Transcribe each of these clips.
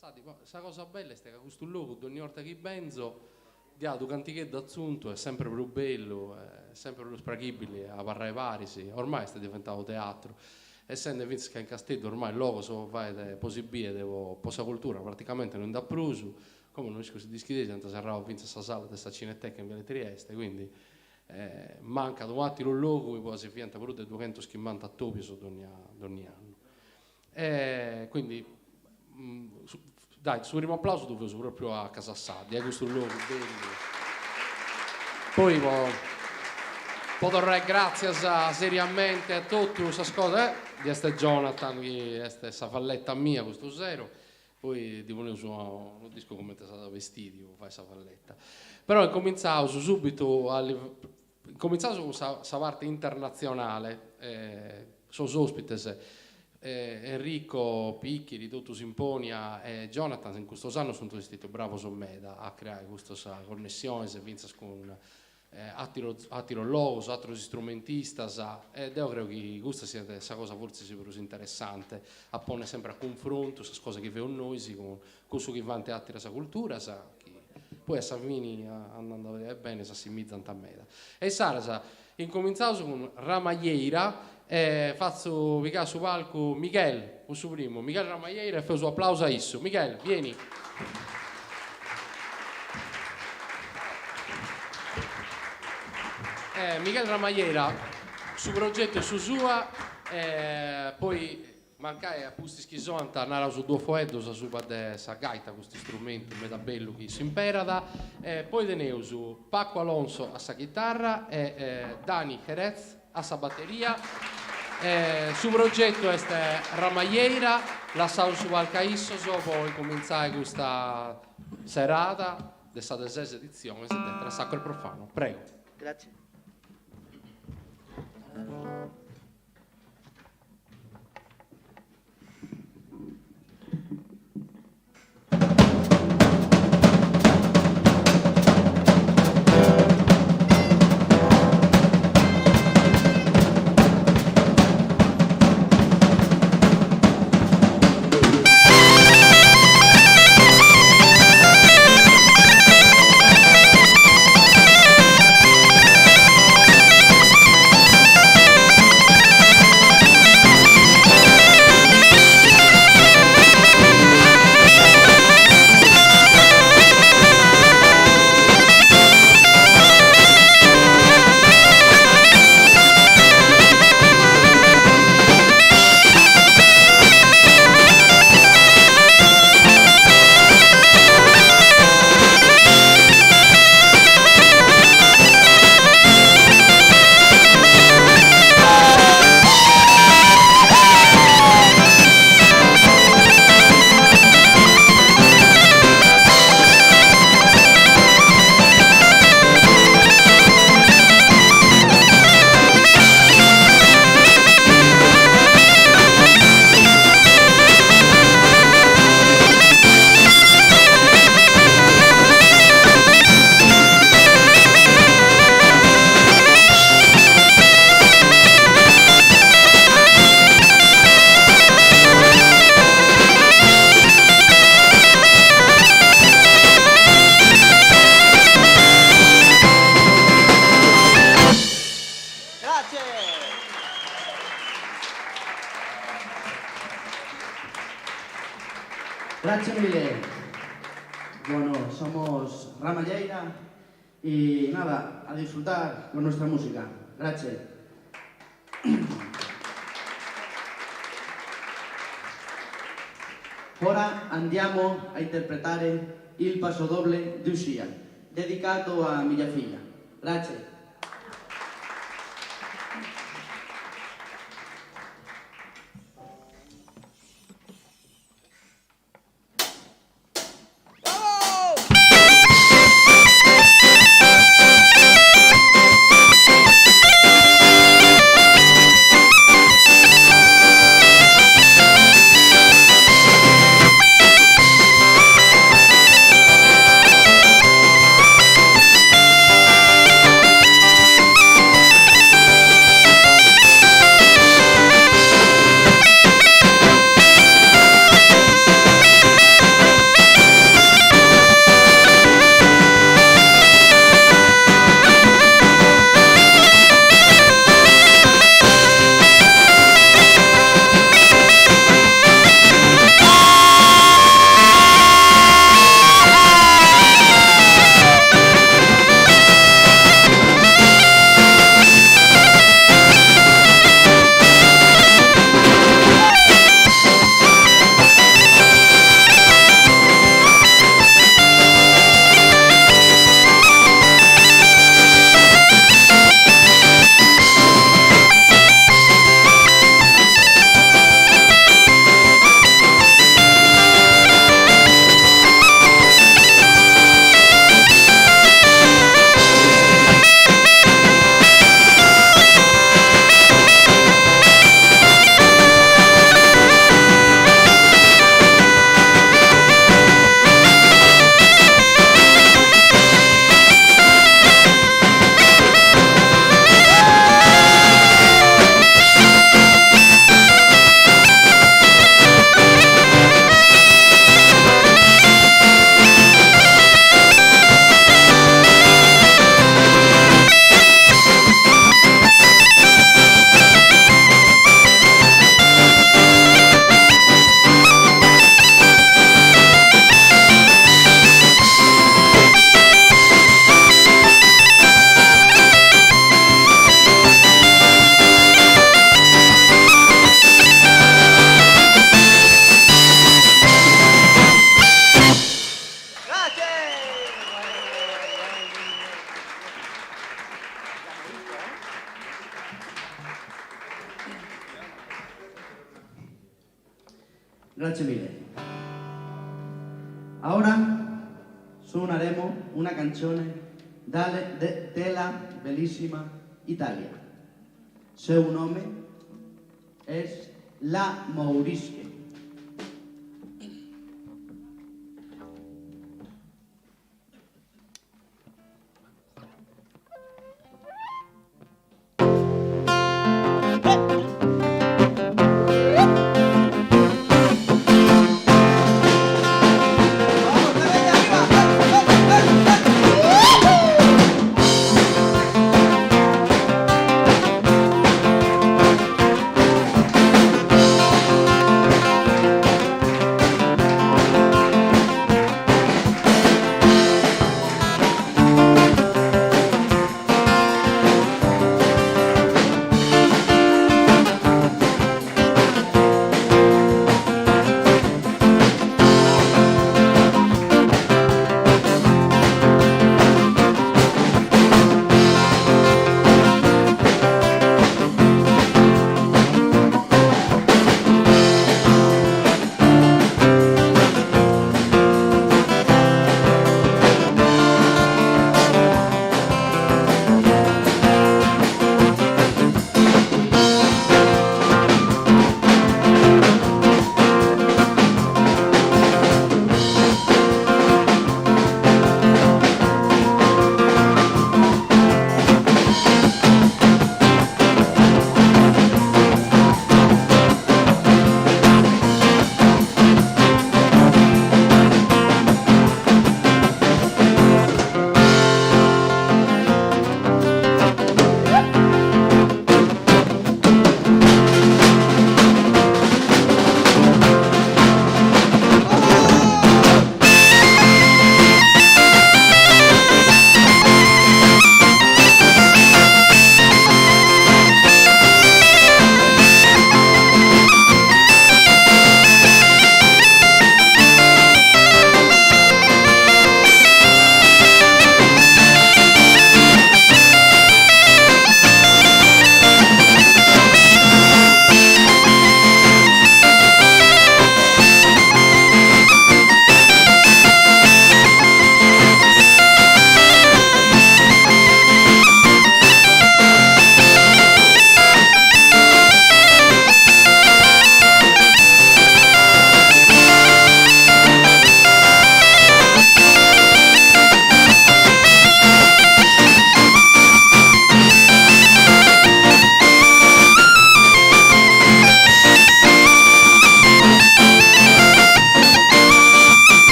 Casassati, ma la cosa bella è che questo luogo ogni volta che penso dia tu cantichetto azzunto è sempre più bello, è sempre più sprachibile a parlare parisi, ormai sta diventato teatro. Essendo che in Castello ormai il logo so fare possibile devo posa cultura praticamente non da pruso, come non si dischi di gente sarà vinto questa sala questa cineteca in Via Trieste, quindi manca un attimo il logo e poi si fienta per 250 topi su ogni anno. Quindi dai, sul primo applauso tu fai proprio a Casassati, questo logo bello. Poi potrei grazie seriamente a tutti queste cose di queste Jonathan, di questa falletta mia, questo zero. Poi di volevo non dico come ti è stato vestito, fai questa falletta. Però ho cominciato subito con questa parte internazionale, sono ospiti Enrico Picchi di Tutto Simponia e Jonathan in questo anno sono stati bravi a creare questa connessione con altri logos, altri strumentisti ed io credo che questa sia questa cosa forse più interessante a porre sempre a confronto queste cose che vedono noi con questo che va in altre cultura poi a Savini andando a vedere bene si assimizzano a me e Sara incominciato con Ramaglieira faccio picare su palco Michele il suo primo Michele Ramaglieira e faccio un applauso a Isso. Michele vieni. Michele Ramagliera su progetto e su sua poi mancai a Pusti Schisonta andare su due foeddos su sa gaita questo strumento bello che si imperada poi teneu su Paco Alonso a sa chitarra e Dani Jerez a sa batteria su progetto este Ramagliera la sau su Valcaisso poi cominciai questa serata dessa 16ª edizione tra Sacro e Profano prego. Grazie. Grazie mille. Bueno, somos Ramaglieira y nada, a disfrutar con nuestra música. Grazie. Ora andiamo a interpretare il pasodoble di Uscia, dedicato a mia figlia. Grazie. Grazie mille. Ora suonaremo una canzone della bellissima Italia. Seu nome és La Mourisque.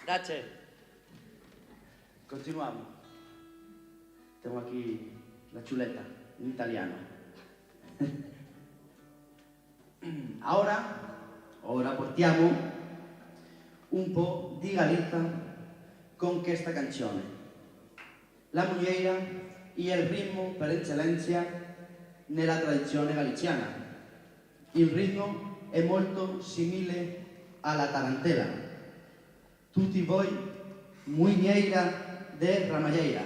Grazie. Continuamos. Tengo aquí la chuleta en italiano. Ora portiamo un po' di Galizia con questa canzone. La muñeira e il ritmo per eccellenza nella tradizione galiziana. Il ritmo è molto simile alla tarantella. Tutti voi, muñeira de Ramalleira.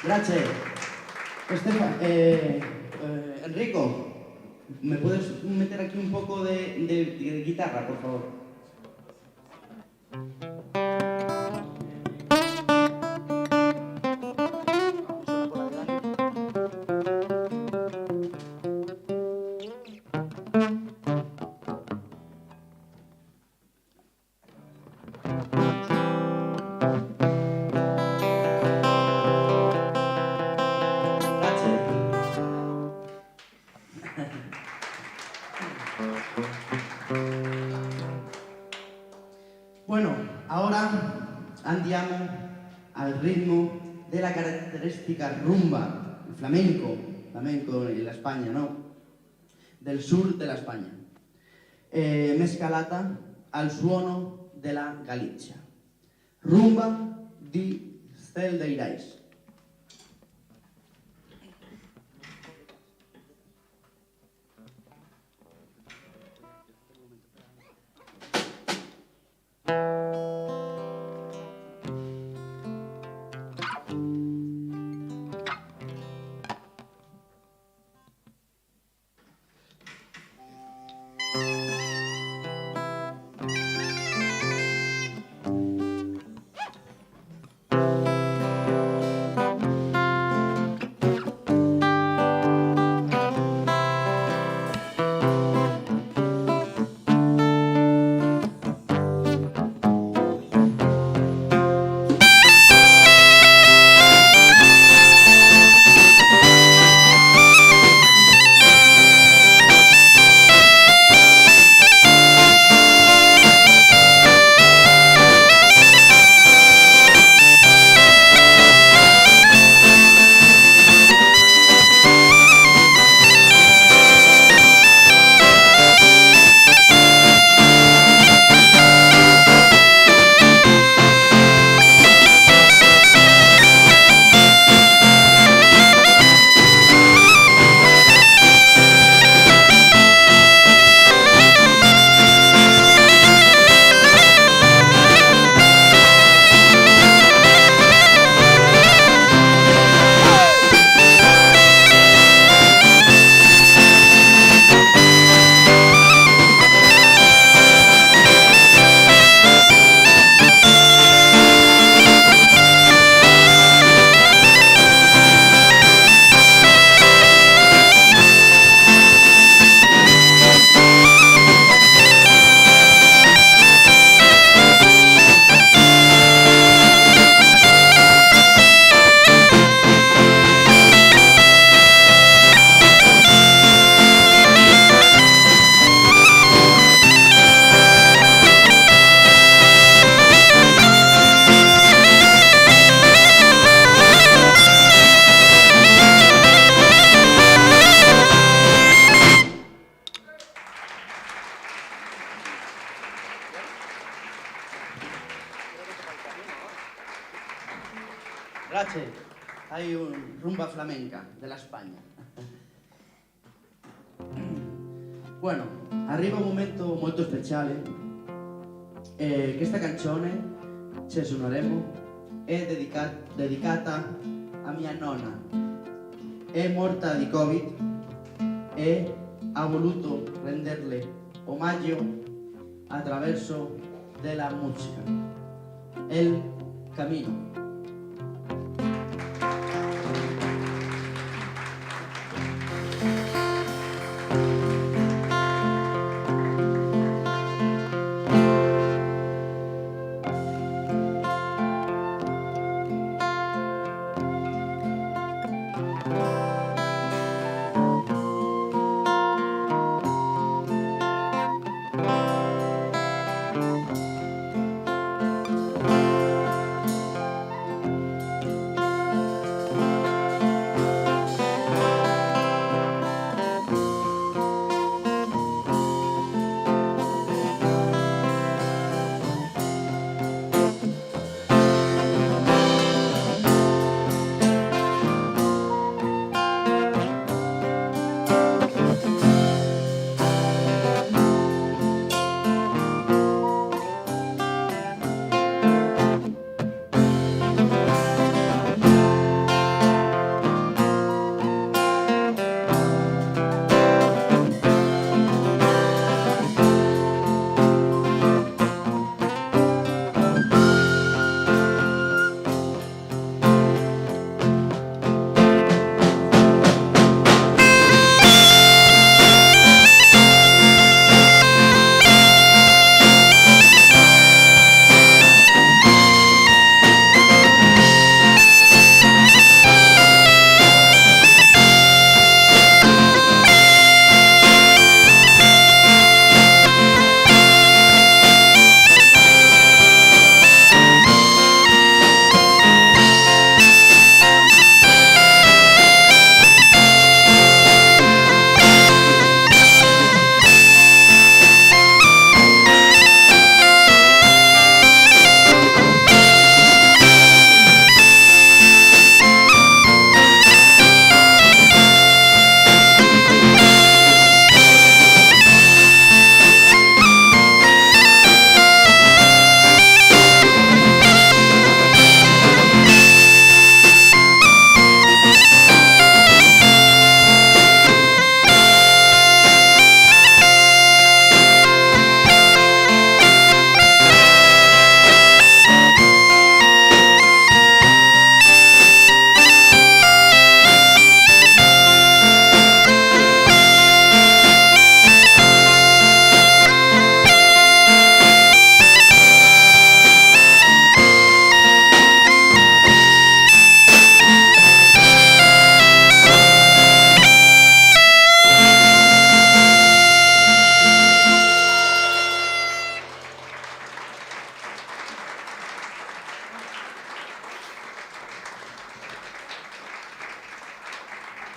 Gracias. Enrico, ¿me puedes meter aquí un poco de guitarra, por favor? Bueno, ahora andiamo al ritmo de la característica rumba, el flamenco en la España, ¿no? Del sur de la España, mescalata al suono della Galizia. Rumba di Celdeirais. Grazie, hay un rumba flamenca de la España. Bueno, arriva un momento molto speciale. Questa canzone ce suoneremo è dedicata a mia nonna. È morta di Covid e ha voluto renderle omaggio attraverso della musica. El Camino.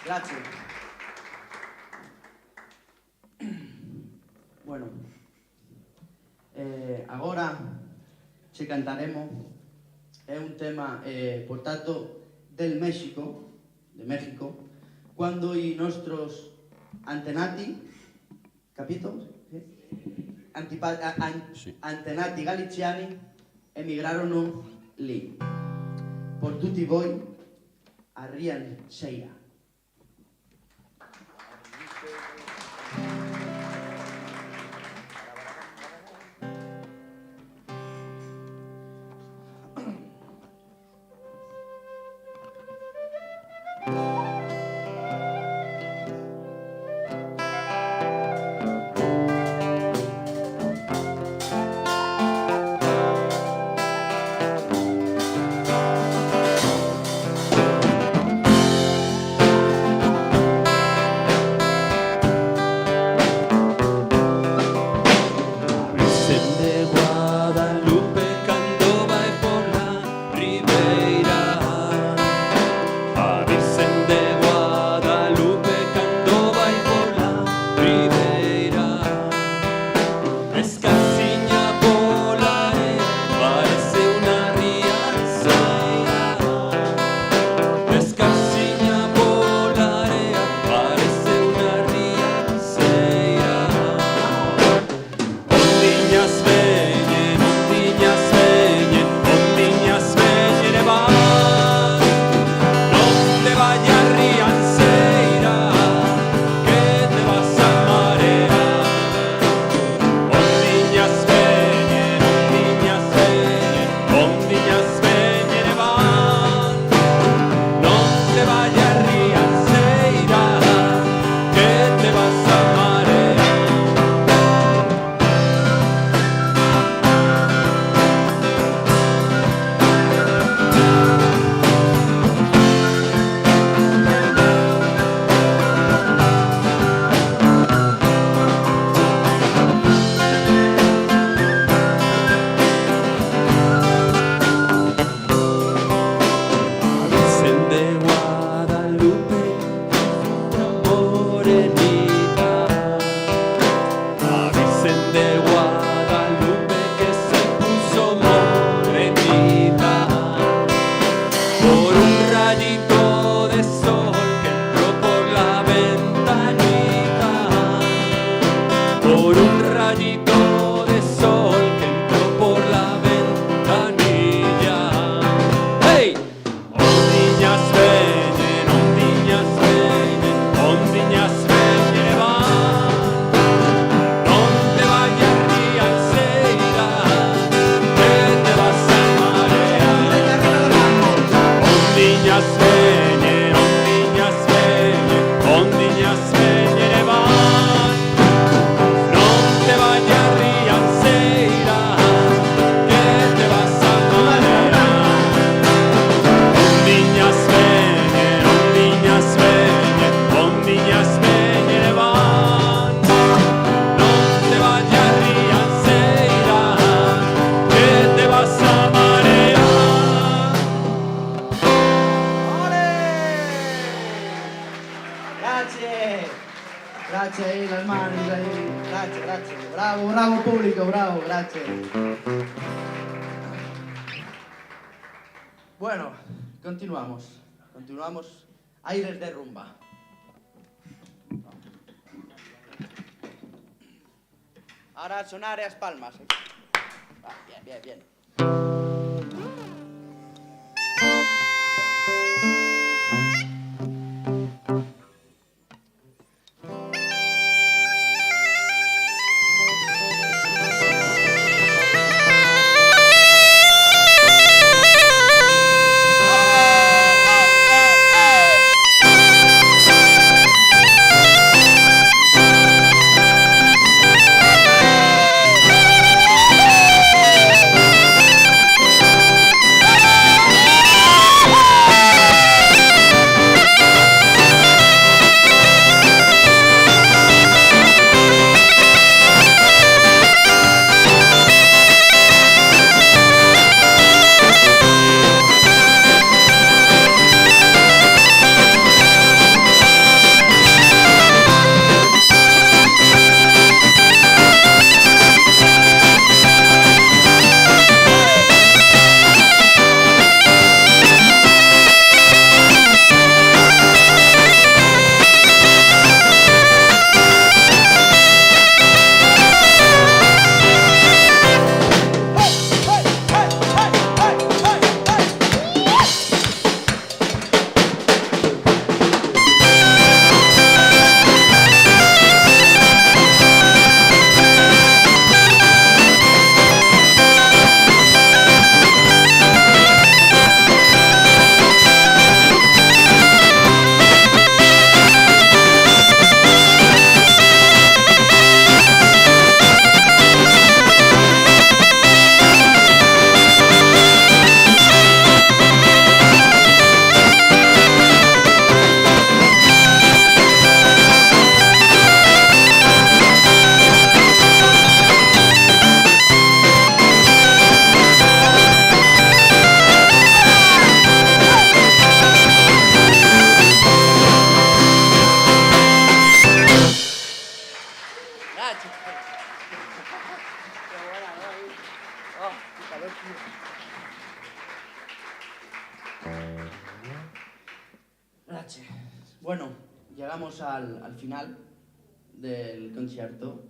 Grazie. Bueno, agora che cantaremo è un tema portato de México, quando i nostros antenati, capito? Antenati galiziani emigrarono lì. Per tutti voi, Arrian Sheira. Grazie las manos ahí. Grazie, grazie. Bravo, bravo pubblico, bravo, grazie. Bueno, continuamos. Continuamos. Aires de rumba. Ahora sonar las palmas. Ah, bien, bien, bien. Bueno, llegamos al final del concerto.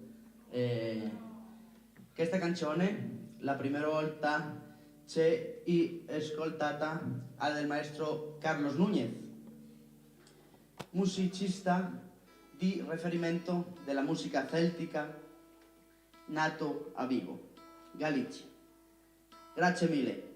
Questa canzone, la prima volta c'è ascoltata al maestro Carlos Núñez, musicista di riferimento della musica celtica, nato a Vigo, Galicia. Grazie mille.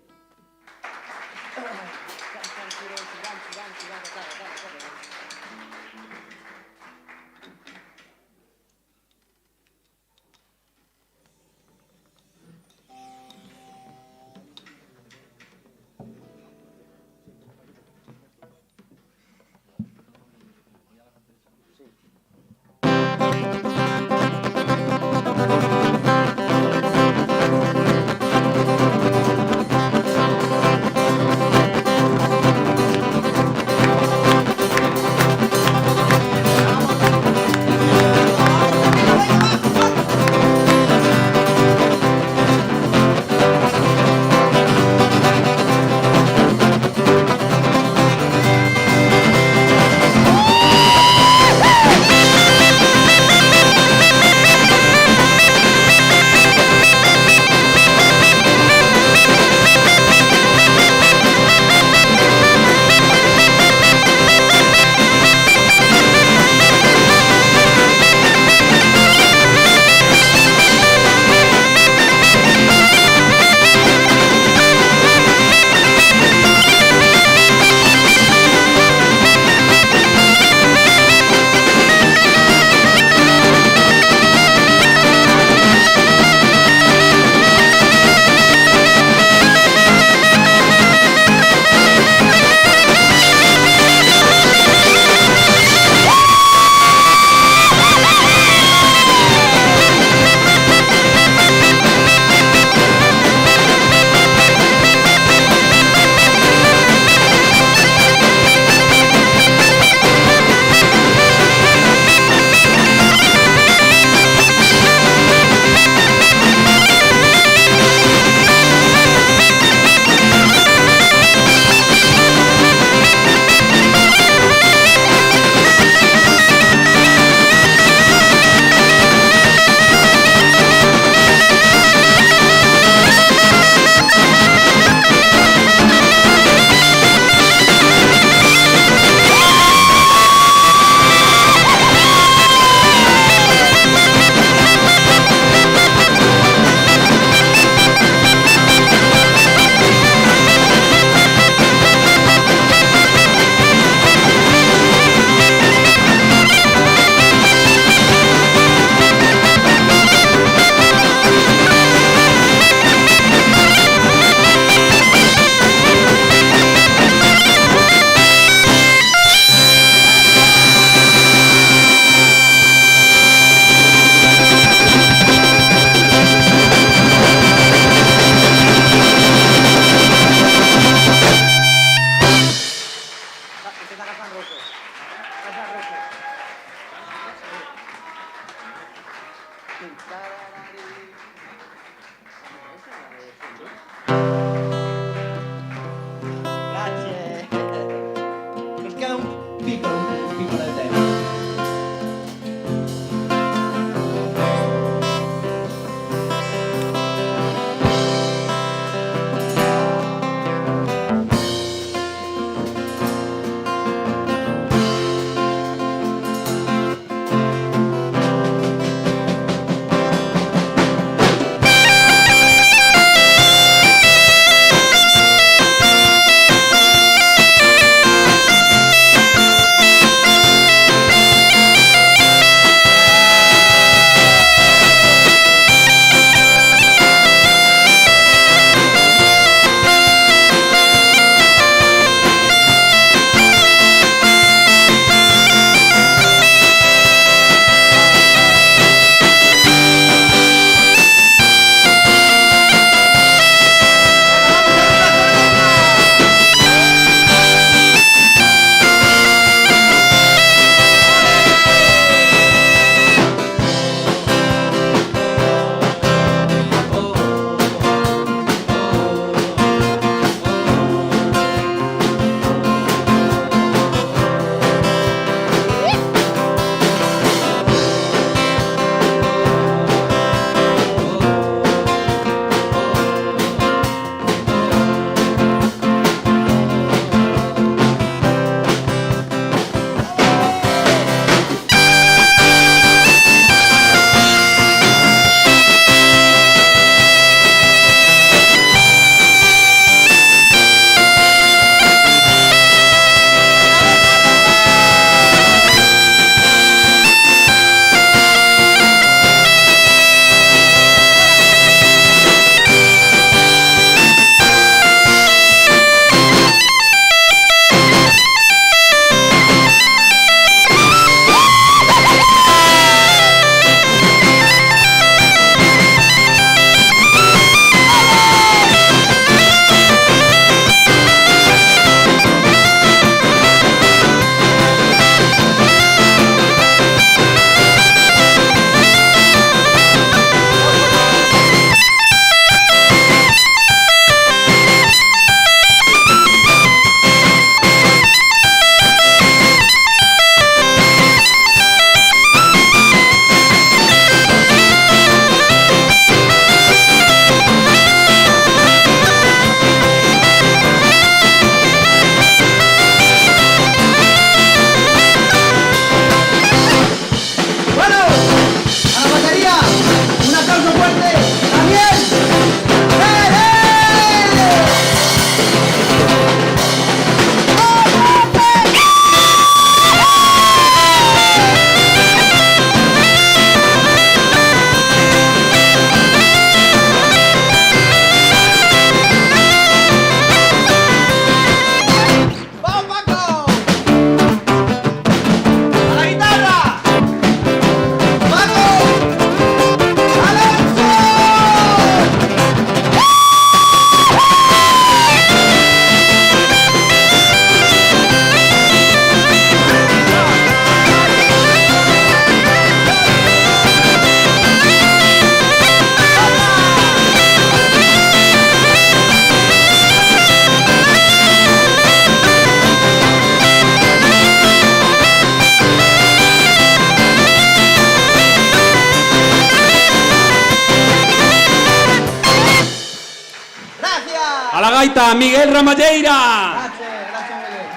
gaita Miguel Ramadeira. Gracias Miguel.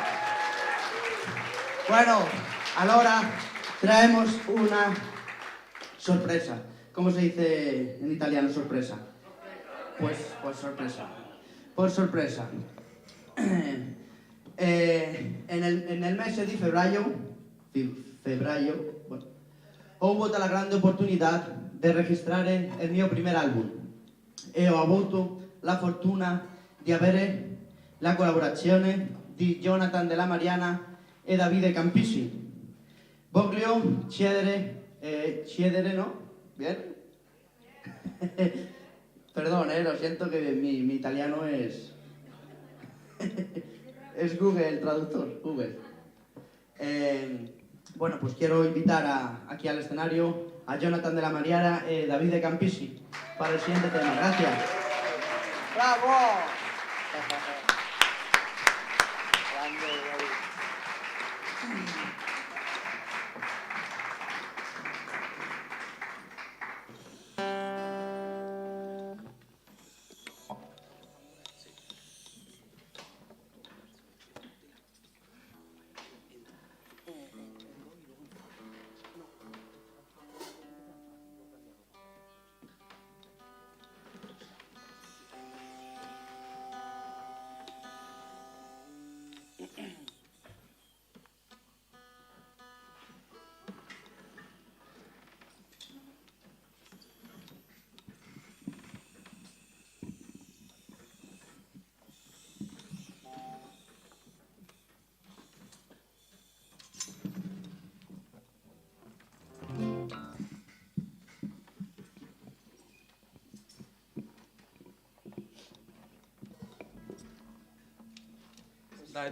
Bueno, ahora traemos una sorpresa. ¿Cómo se dice en italiano sorpresa? Pues sorpresa. Por sorpresa. En el mes de febbraio, bueno, ho avuto la grande opportunità di registrare il mio primo album e ho avuto la fortuna di avere la collaborazione di Jonathan Della Mariana e Davide Campisi. Voglio chiedere, ¿no? ¿Bien? Perdón, lo siento que mi italiano es... es Google, el traductor, Google. Bueno, pues quiero invitar aquí al escenario a Jonathan Della Mariana y Davide Campisi para el siguiente tema. Gracias. ¡Bravo!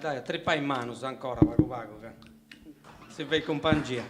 Dai, treppa in mano ancora, vago, se vai compagnia.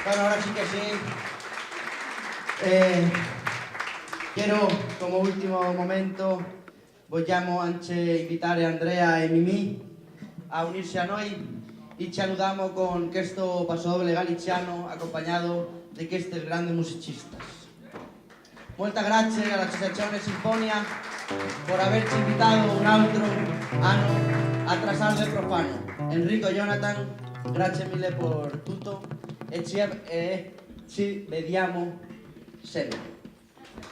Bueno, ahora sí que sí. Quiero, como último momento, vogliamo anche invitare Andrea e Mimì a unirse a noi y saludamos con questo pasodoble galiciano acompañado de estos grandes musicistas. Molta grazie all'Associazione Sinfonia por haberci invitado un altro anno a Trasarde Profano. Enrico Jonathan, grazie mille por tutto e ci vediamo sempre.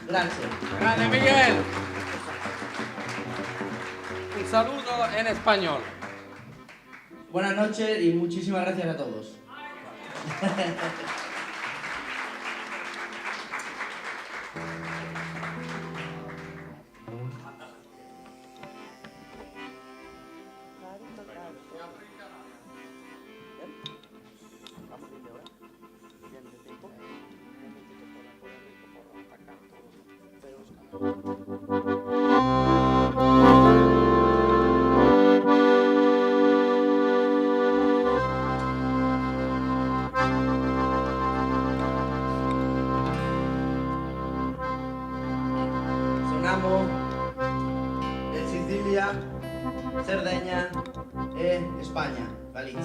Grazie. Grande Miguel. Un saludo en español. Buenas noches y muchísimas gracias a todos. Sonamos en Sicilia, Cerdeña e España, Galicia.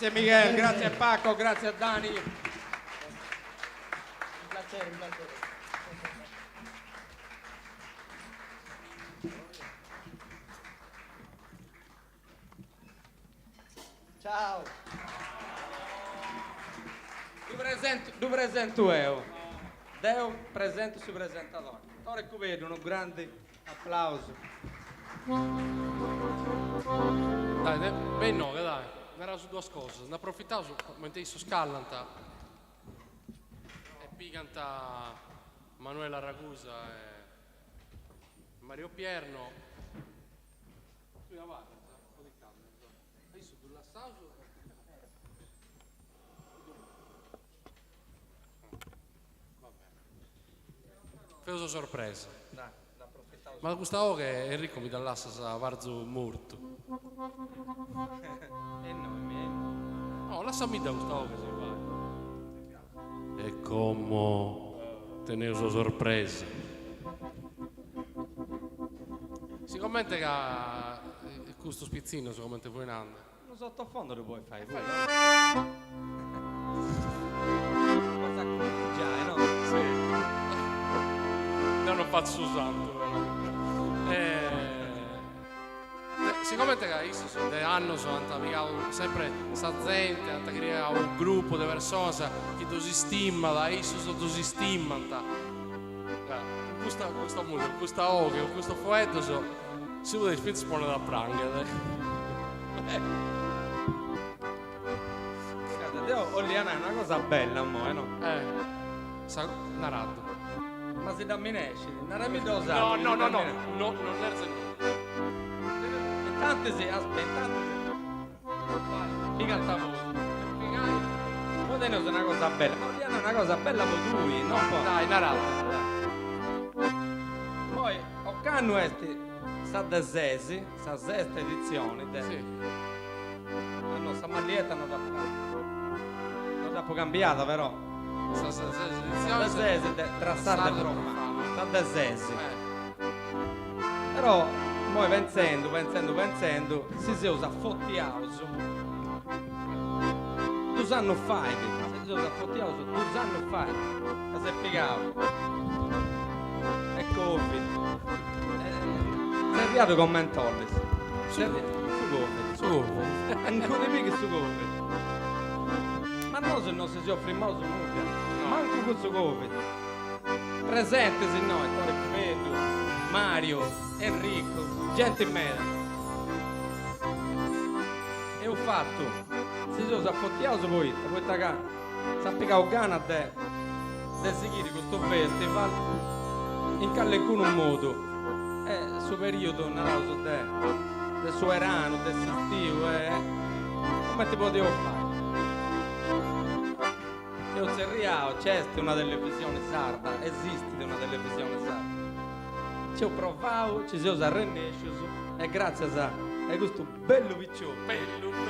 Grazie Miguel, grazie Paco, grazie a Dani. Un piacere, un piacere. Ciao. Tu presento eu. Deu presento su presentatore. Ora che vedo un grande applauso. Dai, ben no, dai. Era su due cose. Ne approfittavo mentre sto scallanta. E poi canta Manuela Ragusa e Mario Pierno. Tu avanti, un po' di calma. Adesso tu l'assaggio. Va bene. Feuso sorpresa. Dai, ne approfittavo. Ma Gustavo che Enrico mi dà l'assa a Varzo morto. E noi miei. No, lasciami da Gustavo che si va. E come tenere sua sorpresa. Si commenta che questo spizzino si commenta poi in anda. Non sottofondo lo puoi fare. Poi, cosa già, no? Sì. Non faccio santo, si commenta che io sono da anni sono sempre sta gente, anche creare un gruppo di persone che si stimano, io sono si stimano. Questa musica, questa occhio, questo fuetto si vuole spezzo pone da pranga. Oliana è una cosa bella, mo, no? Narrato. Ma se dammi esci, non è mi dosa. No, non è niente. Intanto sì, aspetta, mi canta voi. Non è una cosa bella, ma Oliana è una cosa bella per lui, non può. Dai, narrato. Poi, ho canno sa da sesi, sa sesta edizione, Sì. La nostra maglietta non da cambiata però. Sa da sesi, trassata profano, sa da sesi. Però, poi pensando, si usa Fotti House. 2 anni fa, si usa Fotti House 2 anni fa, ma si è piegato. E Covid. Si è arrivato con Mentollis. Su Covid. Ancora più che su Covid. Ma no, se non si soffre mai su nulla. Manco con su Covid. Presente se no, Ettore Pedro, Mario, Enrico, gente in mezzo. E ho fatto, si sono affottiato poi taccare, sappi che ho gana de seguire questo festival in callecun un modo. Su periodo naroso del suo erano, del sestivo, come ti potevo fare? Io serriao, c'è una televisione sarda, esiste una televisione sarda. Ci ho provato, ci si usa rennesciuso e grazie a questo bello piccione.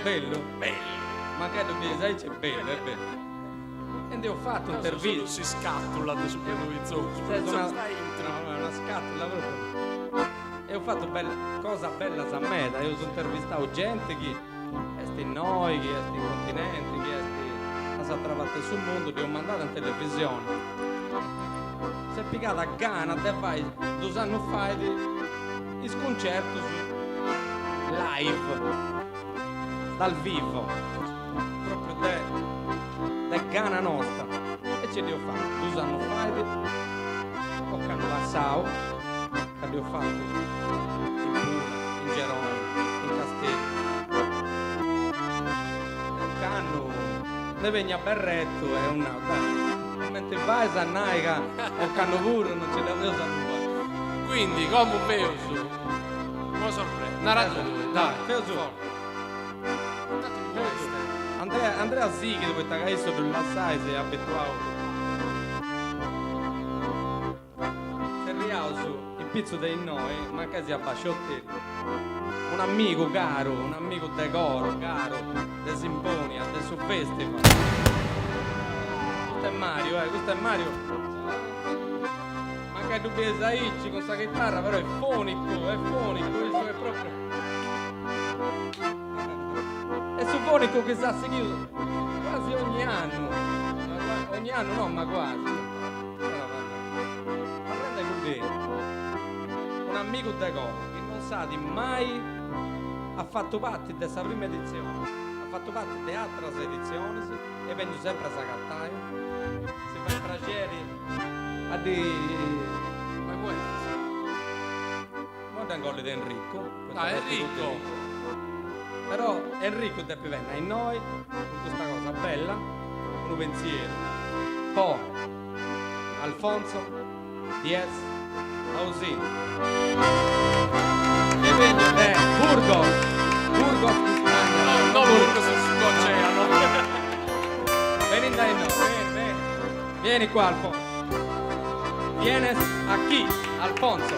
Bello. Ma credo che sai c'è bello, è bello. E ho fatto un'intervista. Si scatola su una scatola proprio. E ho fatto cosa bella Zammeta. Io sono intervistato gente che è in noi, che è in continenti, che è a trovate sul mondo, li ho mandato in televisione. Si è piegata a Ghana e fai 2 anni fa di sconcerto live dal vivo proprio da Ghana nostra e ce li ho fatti 2 anni fa ho canno Vassau che li ho fatto in Bruna, in Gerona, in Castello un canno ne vegna Berretto è una mentre vai a Naica o canno pure non ce l'avevo saputo. Quindi come un peuso come sorpresa narrato dai Peuso Andrea Zighi dove sta adesso dell'assai si è abituato se riauso il pizzo dei noi ma che si abbasciotti un amico caro un amico decoro caro de Simponia del suo festival questo è Mario ma che tu pensi con sta chitarra però è fonico questo è proprio e su sinfonico che si è seguito quasi ogni anno. Ogni anno no, ma quasi. Ma prende con te. Un amico da Go, che non sa di mai ha fatto parte di questa prima edizione. Ha fatto parte di altre edizioni e vengo sempre a Sagattaio. Si fa i piaceri a di... Ma vuoi? Non ancora di Enrico. Ah, Enrico! Però Enrico deve venire a noi con questa cosa bella, un pensiero. Poi Alfonso, Diez, Ausin. E vengo da Burgos in Spagna. No, Burgos sull'oceano. Vieni da noi, vieni. Vieni qua Alfonso. Vienes aquí, Alfonso.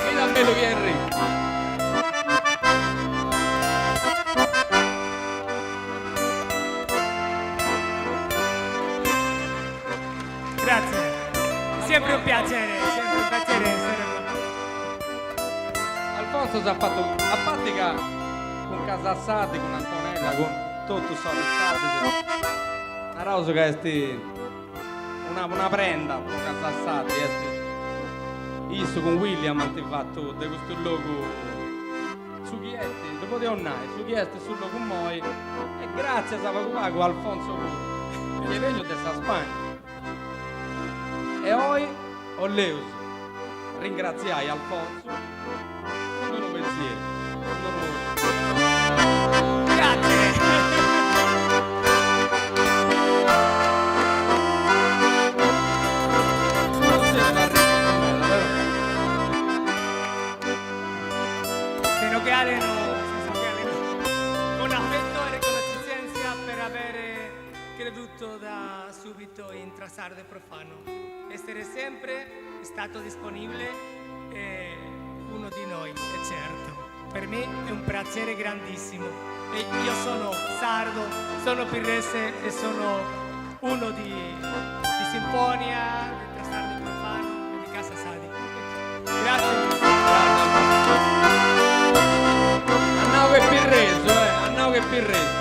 Mira bello che è Enrico. Grazie, sempre un piacere essere qua. Alfonso si è fatto a pratica con Casassati, con Antonella, con tutto Sorrestati. Una rosa che è una prenda con Casassati. Io con William hanno fatto di questo luogo su Chietti, dopo di onnai, su Chietti sul luogo noi e grazie a Savacupago Alfonso che è venuto da Spagna. E oggi ho Leus, ringraziai Alfonso con un pensiero. Grazie. Non siete da ricco, vero? Spero che aleno, con affetto e riconoscenza per avere creduto da subito in Trasarde Profano. Essere sempre stato disponibile è uno di noi, è certo. Per me è un piacere grandissimo. E io sono sardo, sono pirrese e sono uno di Sinfonia, di Trasarde Profano e di Casa Sadi. Grazie. Annao che pirreso, annao che pirreso.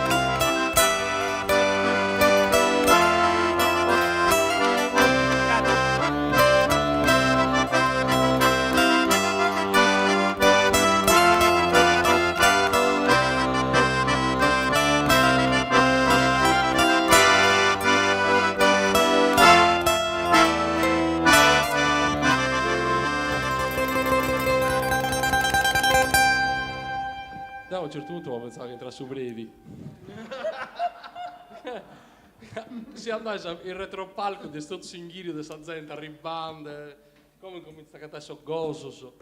A un certo punto pensavo che entrasse su Brevi. Si andava in retropalco di sto zinghirio di sta gente a ribande, come comincia a cantare so gozo.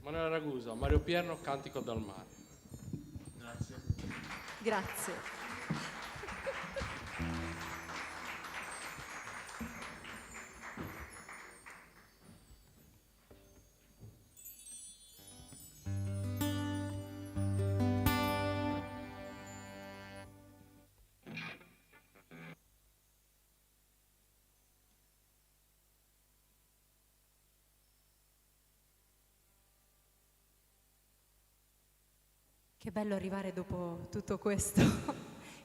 Manuela Ragusa, Mario Pierno, Cantico dal mare. Grazie. Che bello arrivare dopo tutto questo,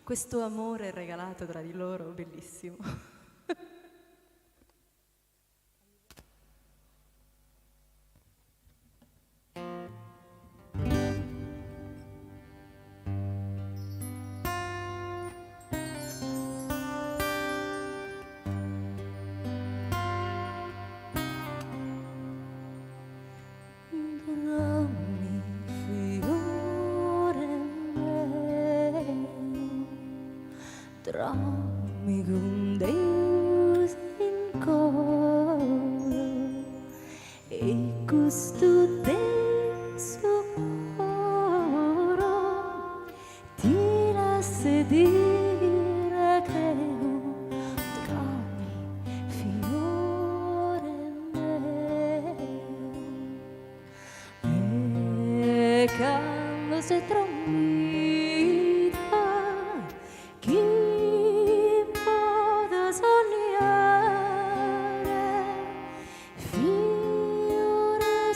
questo amore regalato tra di loro, bellissimo. Trammi con Deus in cor e questo Deus coro ti lascia dire che trammi fiore me e quando si tramita chi sognare fiore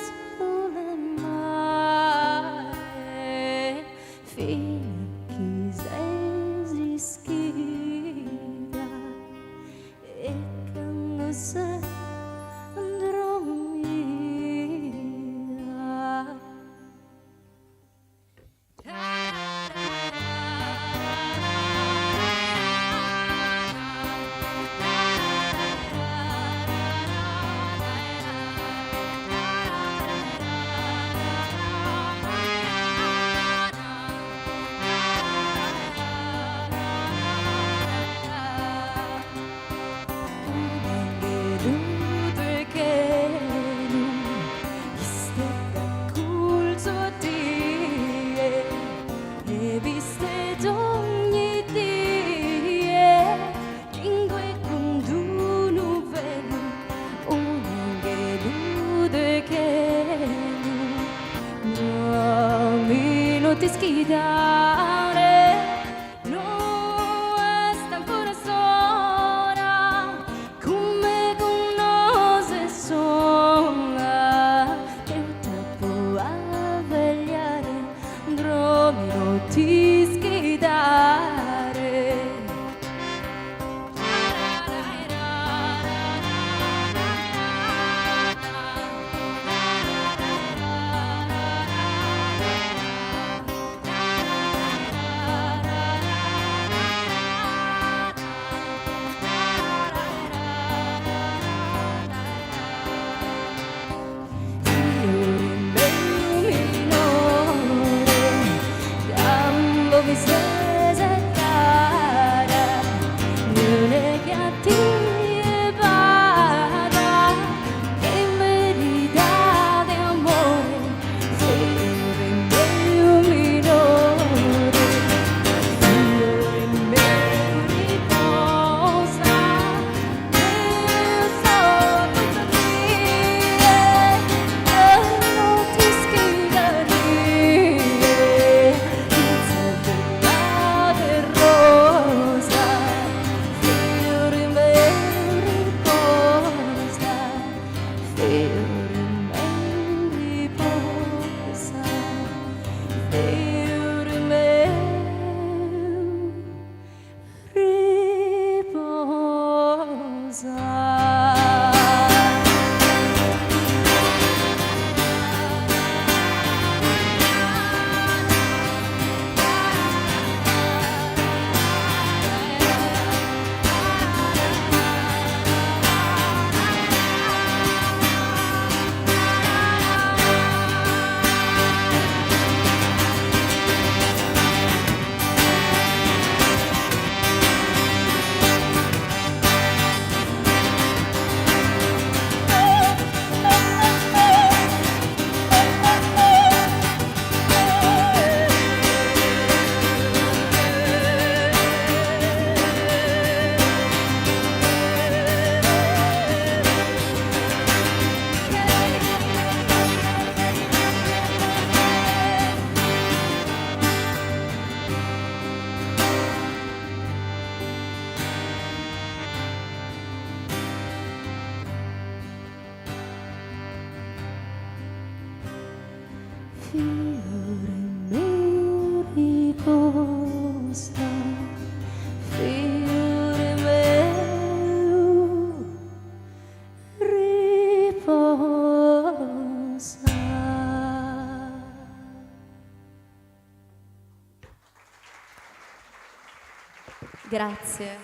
Grazie.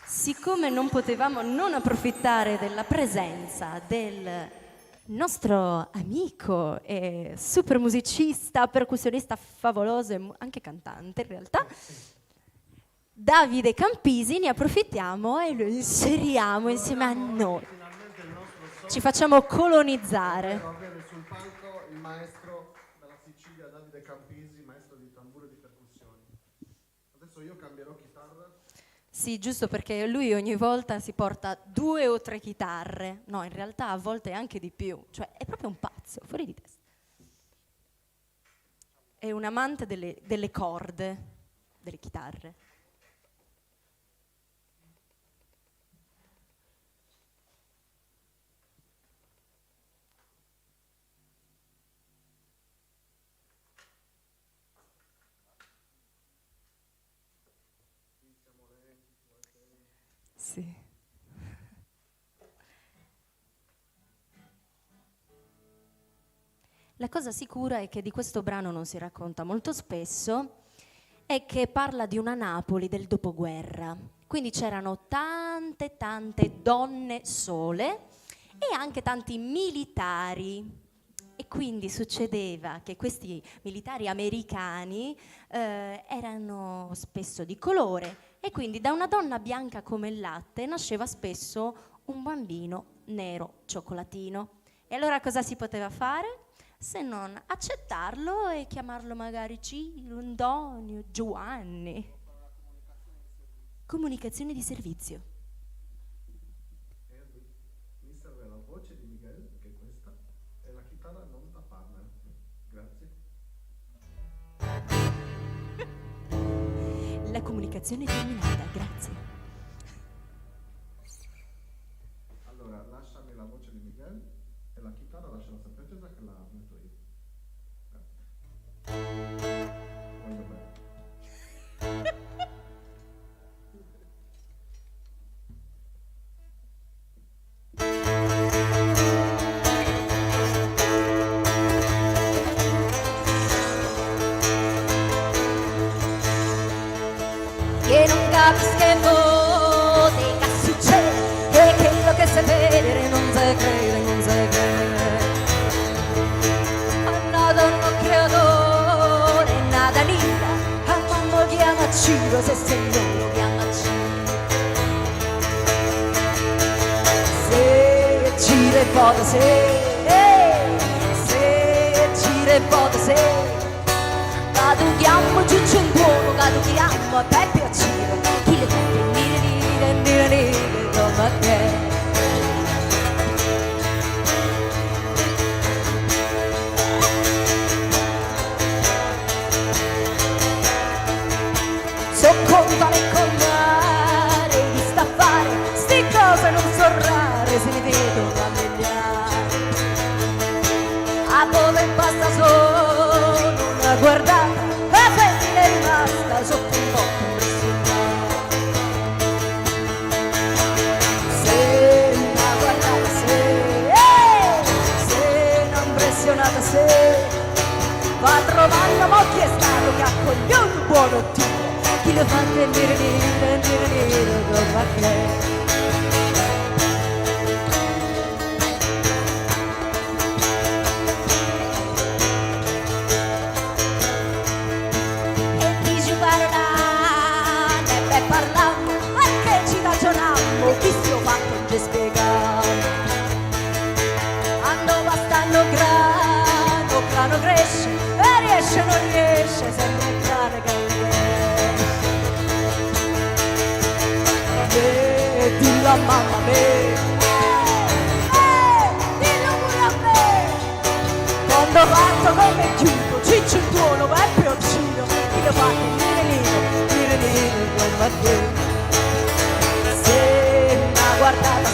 Siccome non potevamo non approfittare della presenza del nostro amico e super musicista, percussionista favoloso e anche cantante in realtà, Davide Campisi, ne approfittiamo e lo inseriamo insieme a noi. Ci facciamo colonizzare. Avere sul palco il maestro dalla Sicilia, Davide Campisi, maestro di tamburo e di percussioni. Adesso io cambierò chitarra. Sì, giusto, perché lui ogni volta si porta 2 o 3 chitarre. No, in realtà a volte anche di più. Cioè, è proprio un pazzo, fuori di testa. È un amante delle corde, delle chitarre. Sì. La cosa sicura è che di questo brano non si racconta molto spesso, è che parla di una Napoli del dopoguerra. Quindi c'erano tante donne sole e anche tanti militari. E quindi succedeva che questi militari americani erano spesso di colore e quindi da una donna bianca come il latte nasceva spesso un bambino nero cioccolatino. E allora cosa si poteva fare? Se non accettarlo e chiamarlo magari Ciro, Antonio, Giovanni. Comunicazione di servizio. Mi serve la voce di Miguel, che è questa, e la chitarra non da partner. Grazie. La comunicazione è terminata, grazie. Allora, lasciami la voce di Miguel e la chitarra lasciala sempre tesa che la metto io. Grazie. Voglio bene. Che non capisca voi che succede e quello che sai vedere non sai credere, non sai credere. A nada un creatore, nada niente, a mamma chiama Ciro se Signore chiama Ciro. Se Ciro è foto se Ciro è foto se. Cadu chiamo Ciccio in buono, cadu chiamo a Peppe a Ciro. Chi le fa dire come che. So contare e contare, di sta a fare, sti cose non so rare, se ne vedo familiare. A dove basta solo una guardata, la femmina è rimasta sotto un po' impressionata. Se una guardata, se non impressionata, se va trovando mo chi è stato che ha coglione un buono tipo, chi lo fa tenere come che. Chi si lo fatto non ci spiegare. Quando stanno grano cresce e riesce non riesce, sempre il cane che riesce. Dillo a mamma me, dillo pure a me. Quando fatto come chiudo, ciccio il tuono, va più uccido. Chi lo fa dire come te. Guardata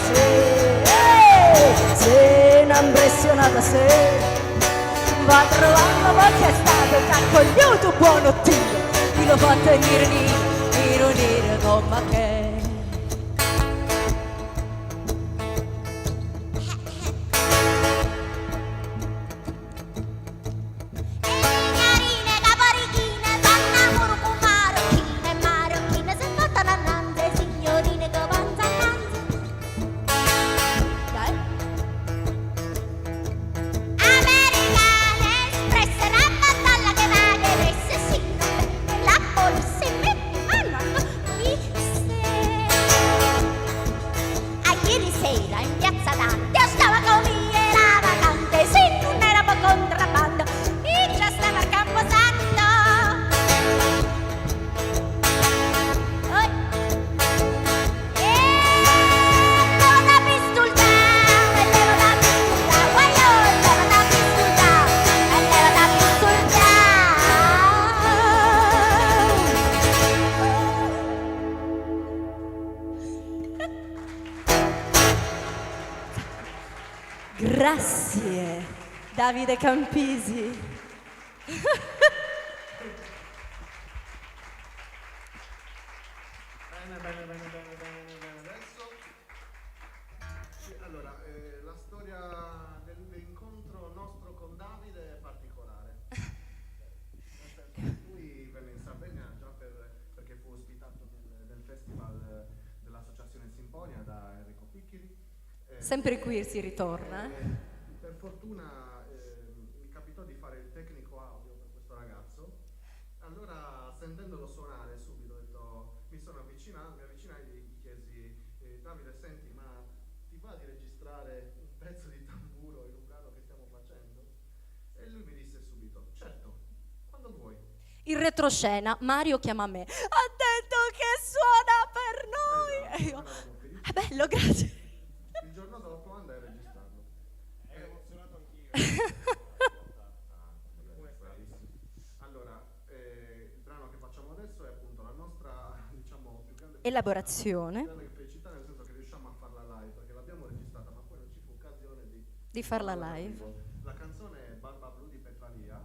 se una impressionata se va trovando ma che è stato che ha cogliuto buono tiro, chi lo fa tenere nero come che. Signorine Grazie, Davide Campisi. Bene. Adesso, sì, allora, la storia dell'incontro nostro con Davide è particolare. Lui venne in Sardegna già perché fu ospitato nel festival dell'Associazione Sinfonia da Enrico Picchili. Sempre qui si ritorna. Per fortuna mi capitò di fare il tecnico audio per questo ragazzo. Allora, sentendolo suonare subito, mi avvicinai e gli chiesi: Davide, senti, ma ti va di registrare un pezzo di tamburo in un brano che stiamo facendo? E lui mi disse subito: certo, quando vuoi. In retroscena Mario chiama me. Ha detto che suona per noi. E io, è bello, grazie. Il giorno dopo andai a registrarlo. Ero emozionato anch'io. Allora, il brano che facciamo adesso è appunto la nostra, diciamo, più grande Elaborazione. felicità, nel senso che riusciamo a farla live, perché l'abbiamo registrata, ma poi non ci fu occasione Di farla live. La canzone è Barba Blu di Petralia.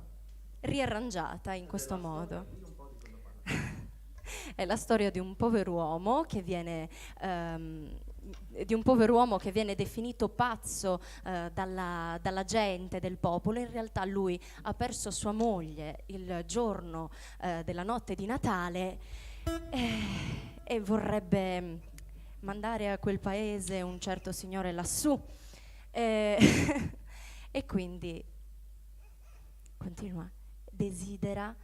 Riarrangiata in questo modo. Di un po' di cosa parla. È la storia di un pover'uomo che viene definito pazzo dalla gente, del popolo. In realtà lui ha perso sua moglie il giorno della notte di Natale e vorrebbe mandare a quel paese un certo signore lassù. E quindi continua, desidera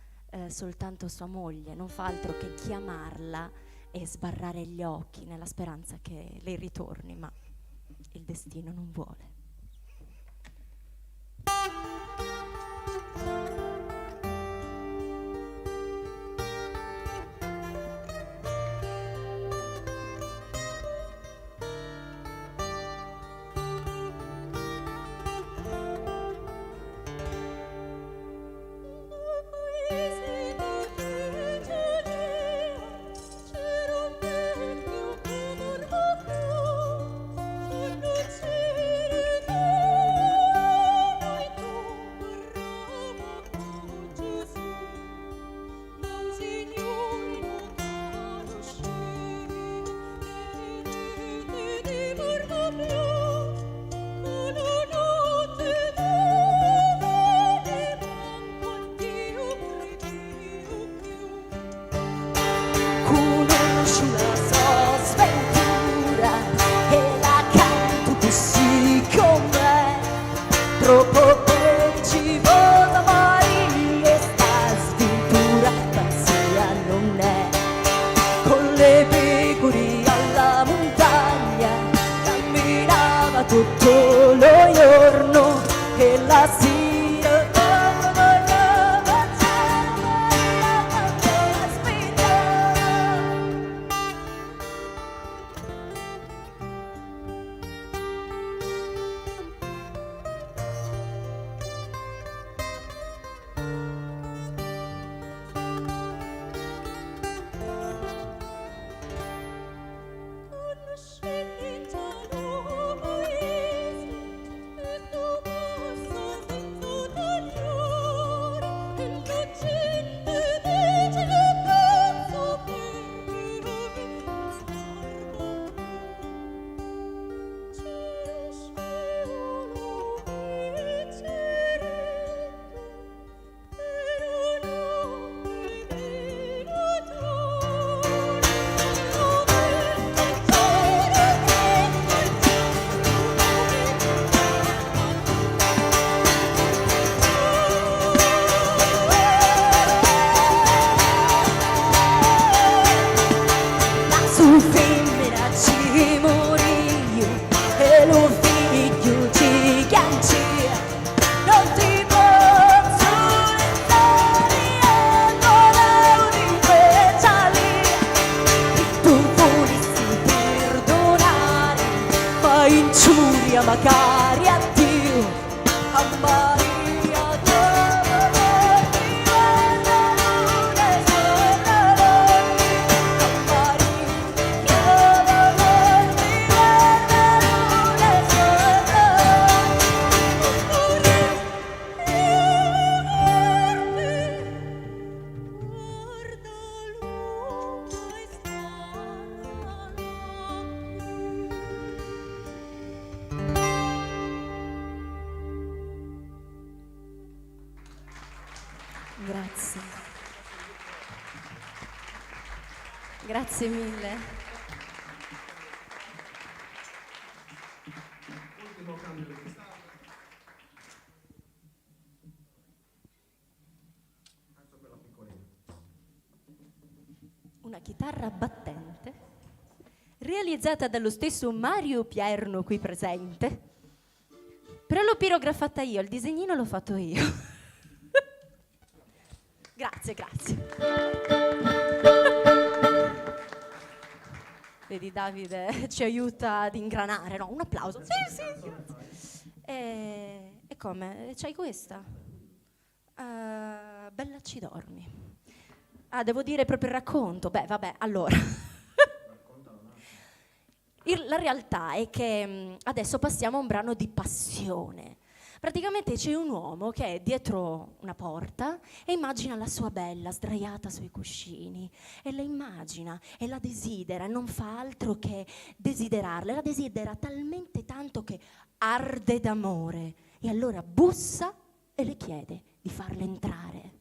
soltanto sua moglie, non fa altro che chiamarla e sbarrare gli occhi nella speranza che lei ritorni, ma il destino non vuole. Troppo precipitosa poi e sta sventura pazzia non è. Con le pecore alla montagna camminava tutto lo giorno e la sera magari addio a Maria Grazie. Grazie mille. Ultimo cambio di chitarra. Adesso quella piccolina. Una chitarra battente, realizzata dallo stesso Mario Pierno qui presente, però l'ho pirografata io, il disegnino l'ho fatto io. Grazie, grazie. Vedi, Davide ci aiuta ad ingranare, no? Un applauso. Sì, sì, grazie. E come? C'hai questa? Bella ci dormi. Ah, devo dire proprio il racconto. Beh, vabbè, allora. La realtà è che adesso passiamo a un brano di passione. Praticamente c'è un uomo che è dietro una porta e immagina la sua bella sdraiata sui cuscini e la immagina e la desidera e non fa altro che desiderarla. La desidera talmente tanto che arde d'amore e allora bussa e le chiede di farla entrare.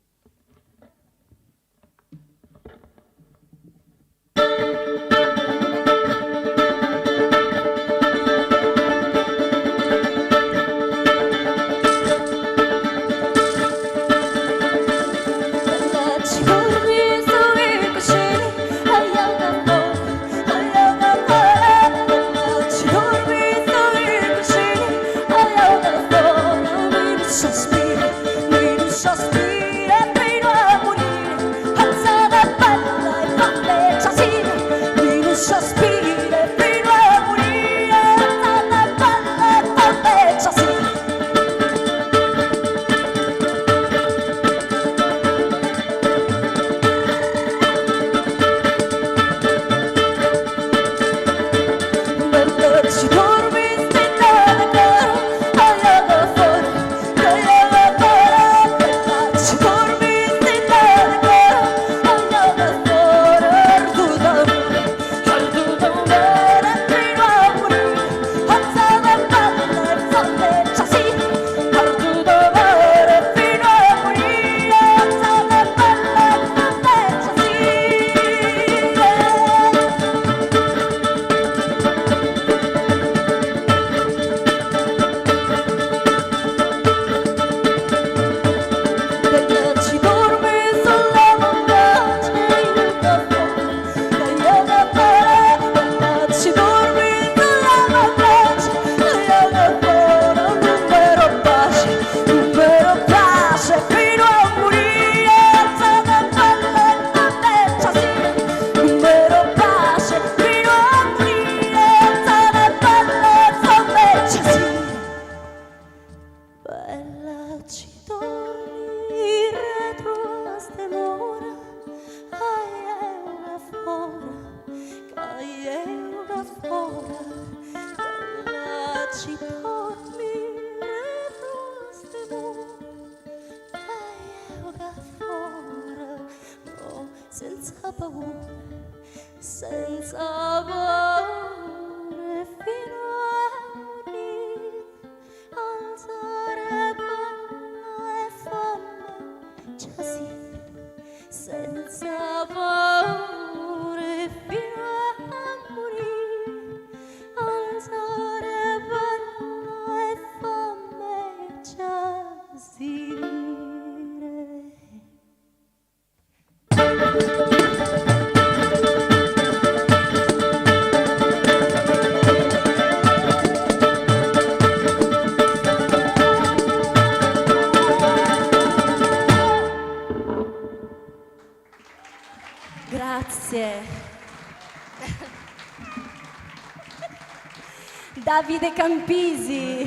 Davide Campisi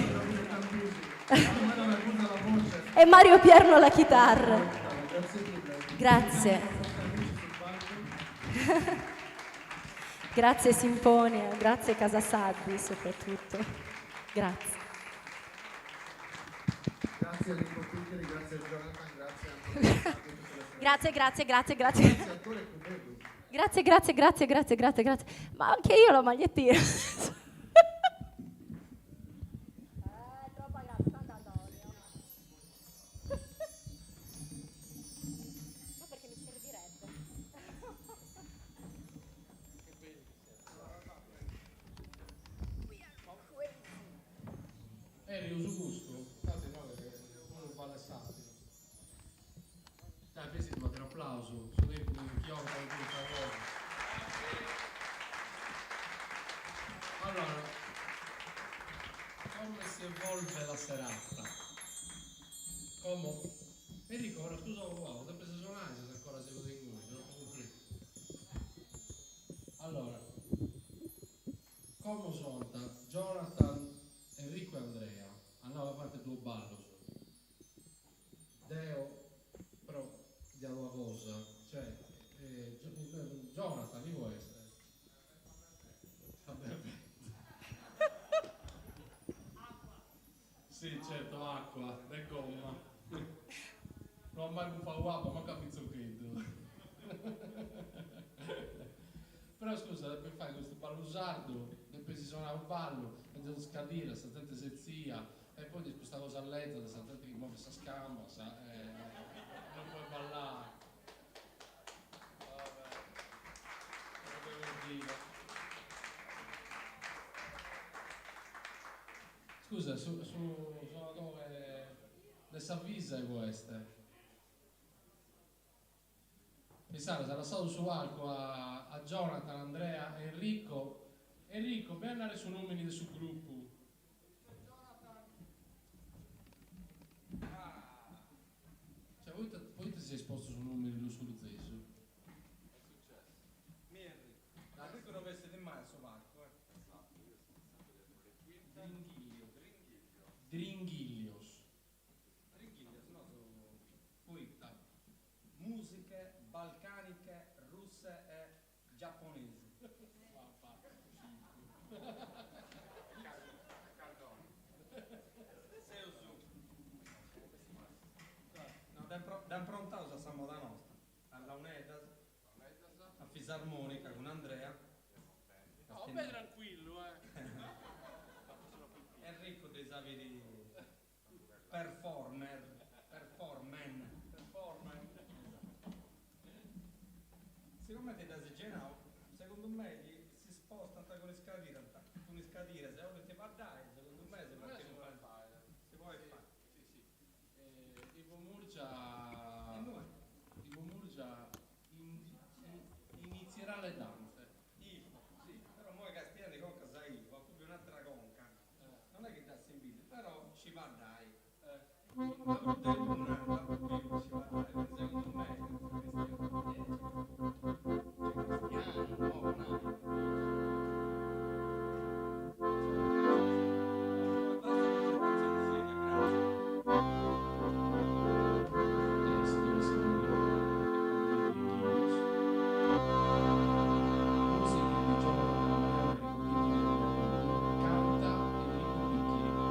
e Mario Pierno alla chitarra. Grazie. Grazie Simponia, grazie Casa Saddi soprattutto. Grazie. Grazie agli incontri, grazie a Jonathan, grazie a Grazie. Grazie. Ma anche io la magliettina. applauso, su tempo di inchiostro di questa cosa. Allora, come si evolve la serata? Come? Enrico, ora scusa un po', ho preso suonare se ancora seduto in noi, non ho capito. Allora, come suonta Jonathan, Enrico e Andrea, andava a parte tuo ballo solo. Deo, però, di una cosa, cioè, Jonathan, di può essere? Vabbè, sì, certo, acqua, e gomma. Non ho mai bufato acqua, ma capito credo. Però scusa, per fare questo ballo sardo, poi si suona un ballo, e devo scadere, sta gente sezzia, e poi di questa cosa lenta, sta gente che muove sta scamba, non puoi ballare. Vabbè, non devo dire. Scusa, sono dove le s'avvisa può essere. Pensate, sarà stato su Arco a Jonathan, Andrea, Enrico. Enrico, vai andare su numeri del suo gruppo. Cioè, voi ti sei esposto su numeri dello suo stesso? È successo. Mi Enrico. Enrico non avesse di mai su Marco, Dringhilios. Dringhilios, no, sono poeta. Musiche balcaniche, russe e giapponesi. Da improntato a San Moda Nostra, alla UNEDAS, a Fisarmonica con Andrea. No, beh, tranquillo, Enrico dei Saviri performer. Secondo me da Genao, secondo me si sposta con le scadire, se ora ti va dai, secondo me si può fare. Si può fare. Sì. Ivo Murgia inizierà le danze. Ivo, sì, però moi Castiani conca sa Ivo, ha proprio un'altra conca. Non è che dà invidia, però ci va dai. Secondo Canta Enrico Bicchieri.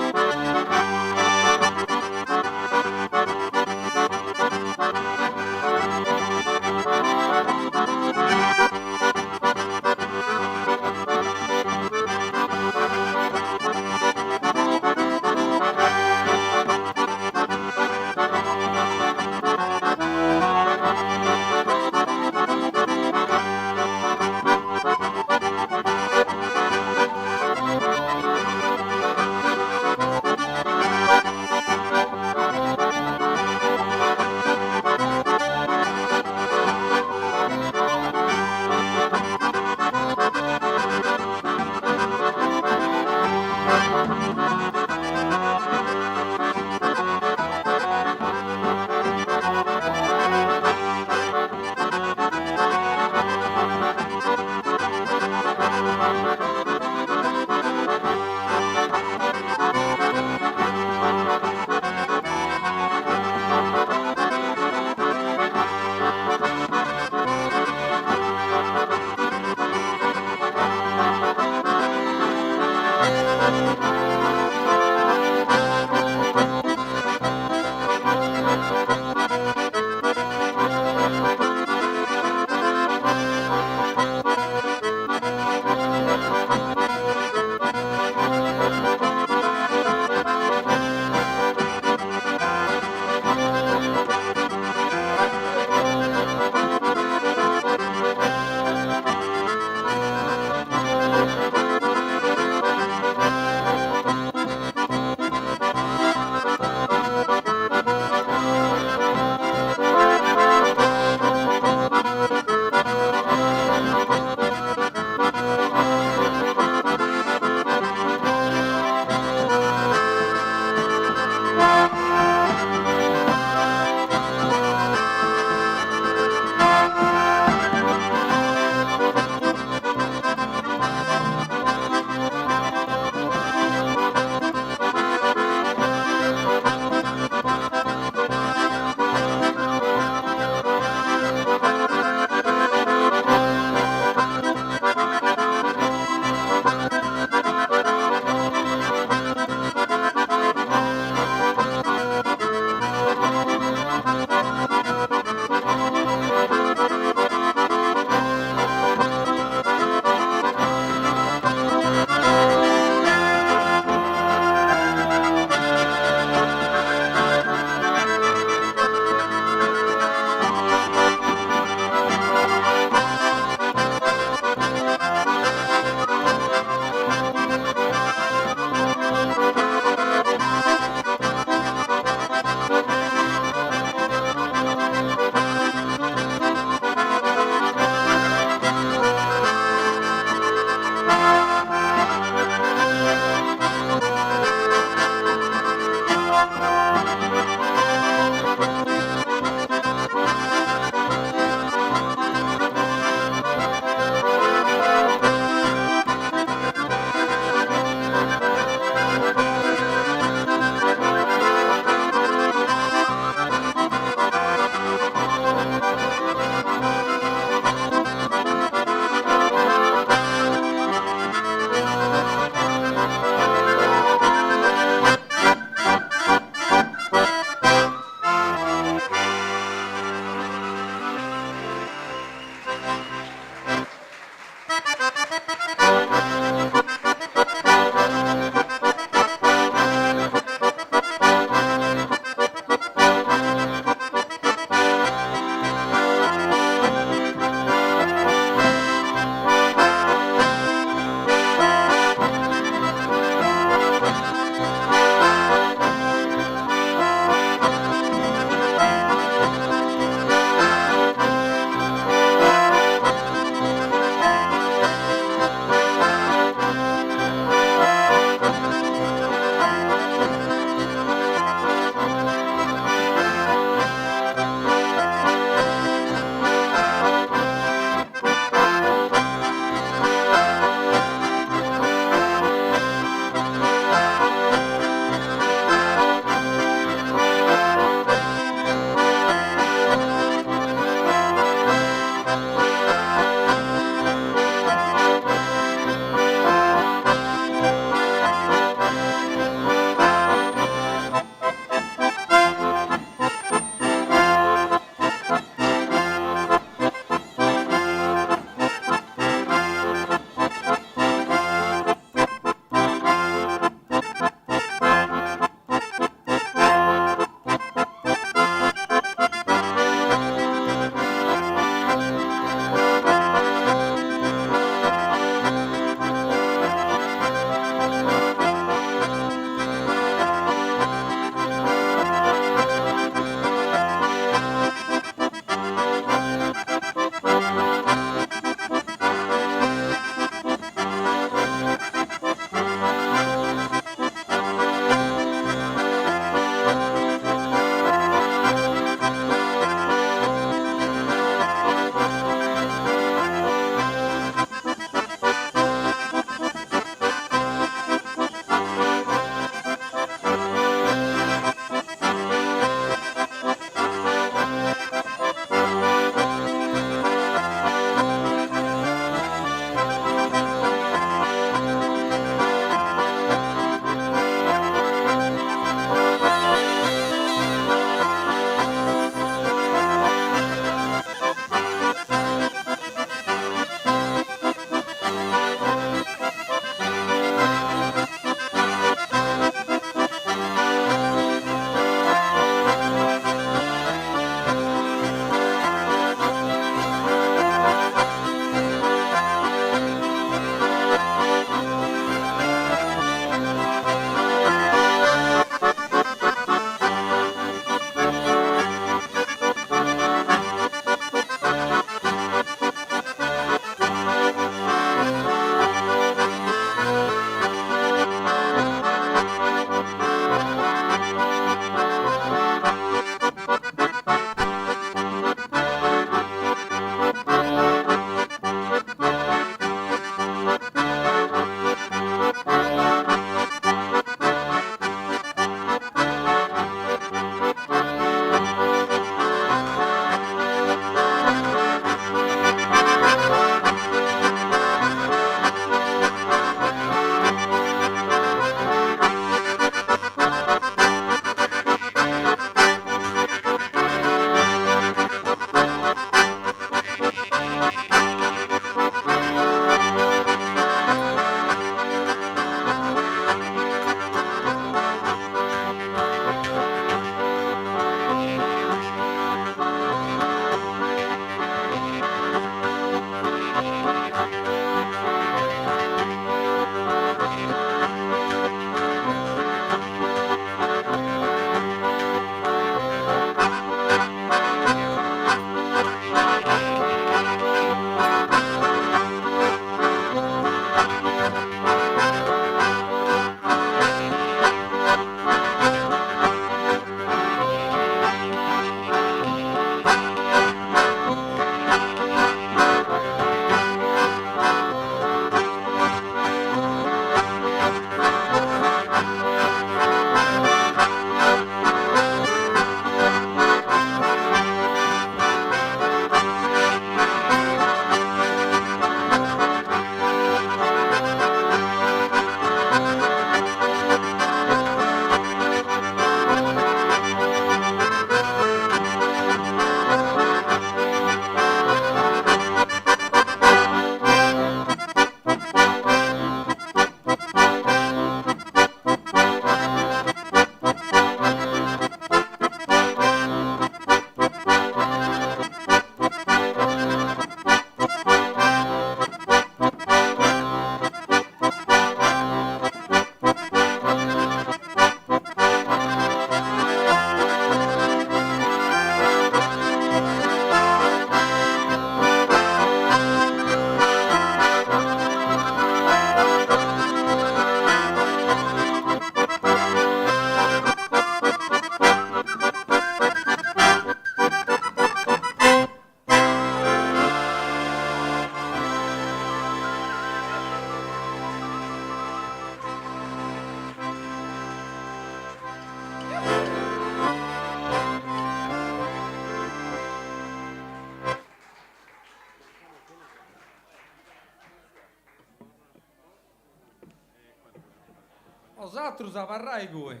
Os'altro savarrai qui.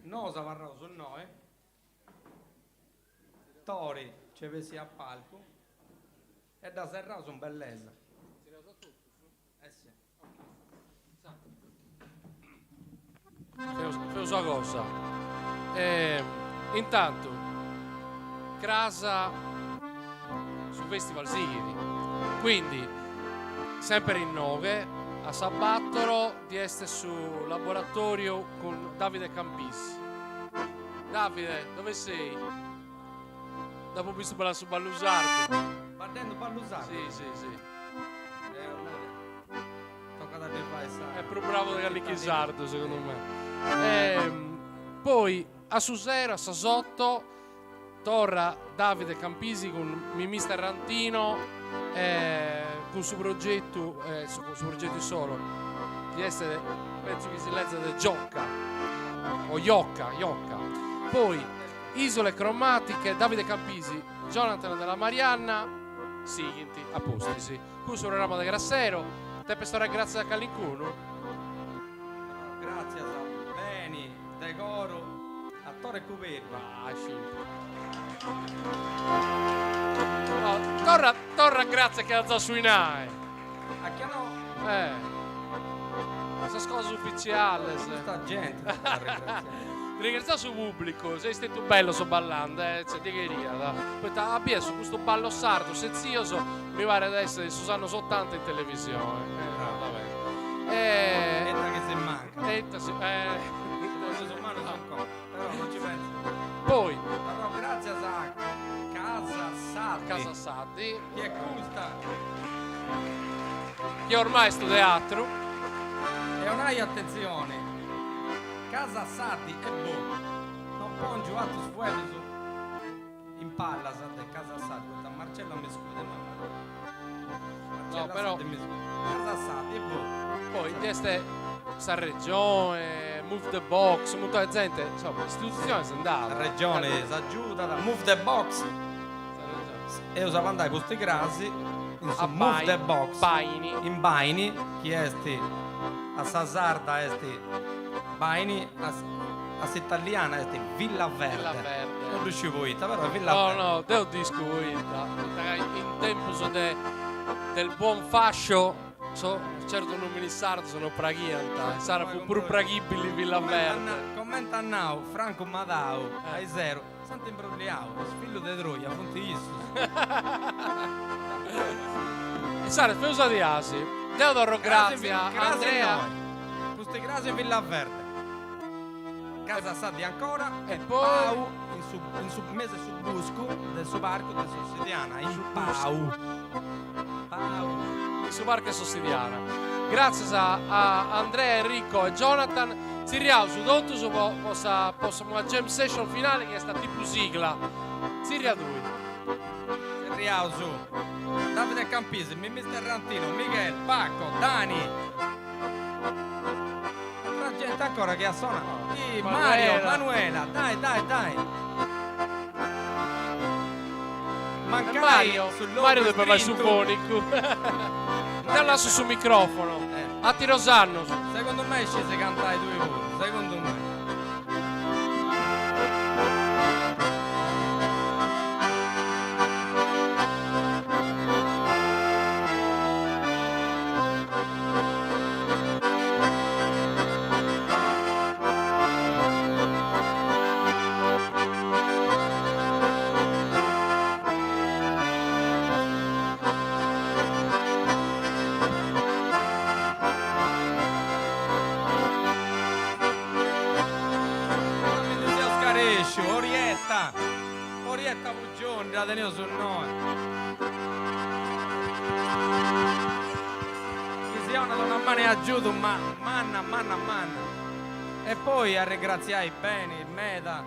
No, savarrao su noi. Tori ci vesi a palco. E da serrao sono bellezza. Sì. Fai una sua cosa. Intanto, Crasa su Festival Sigiri. Quindi, sempre in 9, a Sabattolo di essere su laboratorio con Davide Campisi. Davide, dove sei? Dopo ho visto ballare su Ballusardo. Partendo Ballusardo? Sì. Tocca da te fare sta. È più bravo di Gallichisardo, secondo me. Poi a Susero, a Sasotto, torna Davide Campisi con Mimì Sterrantino, con il suo progetto solo, di essere, penso che si legge del Giocca, o Iocca. Poi Isole Cromatiche, Davide Campisi, Jonathan della Marianna, Siginti, a posti, sì. Qui sul ramo da Grassero, te per storia grazie a Callicuno. Grazie a Beni, Decoro, attore Cuperba. No, torna grazie che la zo sui nai. A chi no? Questa cosa ufficiale. Questa gente. Ringraziamo sul pubblico, sei stato bello so ballando, c'è di che ria. Poi adesso questo ballo sardo, sezioso, mi pare adesso Susanno soltanto in televisione. Etta che si manca. Però non ci penso. Poi però grazie a Casa Saddi, che è questa, che ormai è sto teatro. e non hai attenzione. Casa Saddi e non può un giocato sfuello su in palla Saddi, Casa Saddi, questa Marcella mi scusa, No, però Casa Saddi e poi queste sta regione, Move the Box, molta gente, insomma, istituzione si è andata. la regione si aiuta, move the box. E usava andare questi grassi A move the box Baini. in Baini chi esti a Sasarda esti Baini a Italiana esti Villa Verde. Non riuscivo ita, però è Villa Verde. No, devo disco ita. In tempo del buon fascio, certo non mi sardo sono praghianta, sarà pure praghibili Villa Verde. Commenta now, Franco Madao, ai zero. Santo imbrogliao, figlio di Troia, fonte Isus. Sare, spesa di Asi. Teodoro, grazie a Andrea. Questi grasi in Villa Verde. Casa Saddi ancora E e poi- Pau in su mese su Busco del suo barco del Sossidiana in Pau. Su Barca Sostidiana. Grazie a Andrea, Enrico e Jonathan. Si riauso tutto su possiamo una jam session finale che è stata tipo sigla. Si riadui. Riausu, Davide Campisi, Mimì Sterrantino, Miguel, Pacco, Dani. Altra gente ancora che suona. Mario, Manuela, dai. Mancai Mario deve fare su fonico. Te lascio sul microfono. A Tirosanno. Secondo me scese cantare due voci, secondo me. Orietta Bugioni, la tenevo sul noi. Chi sia una donna mano e aiuto, ma manna. E poi a ringraziare bene il Meda,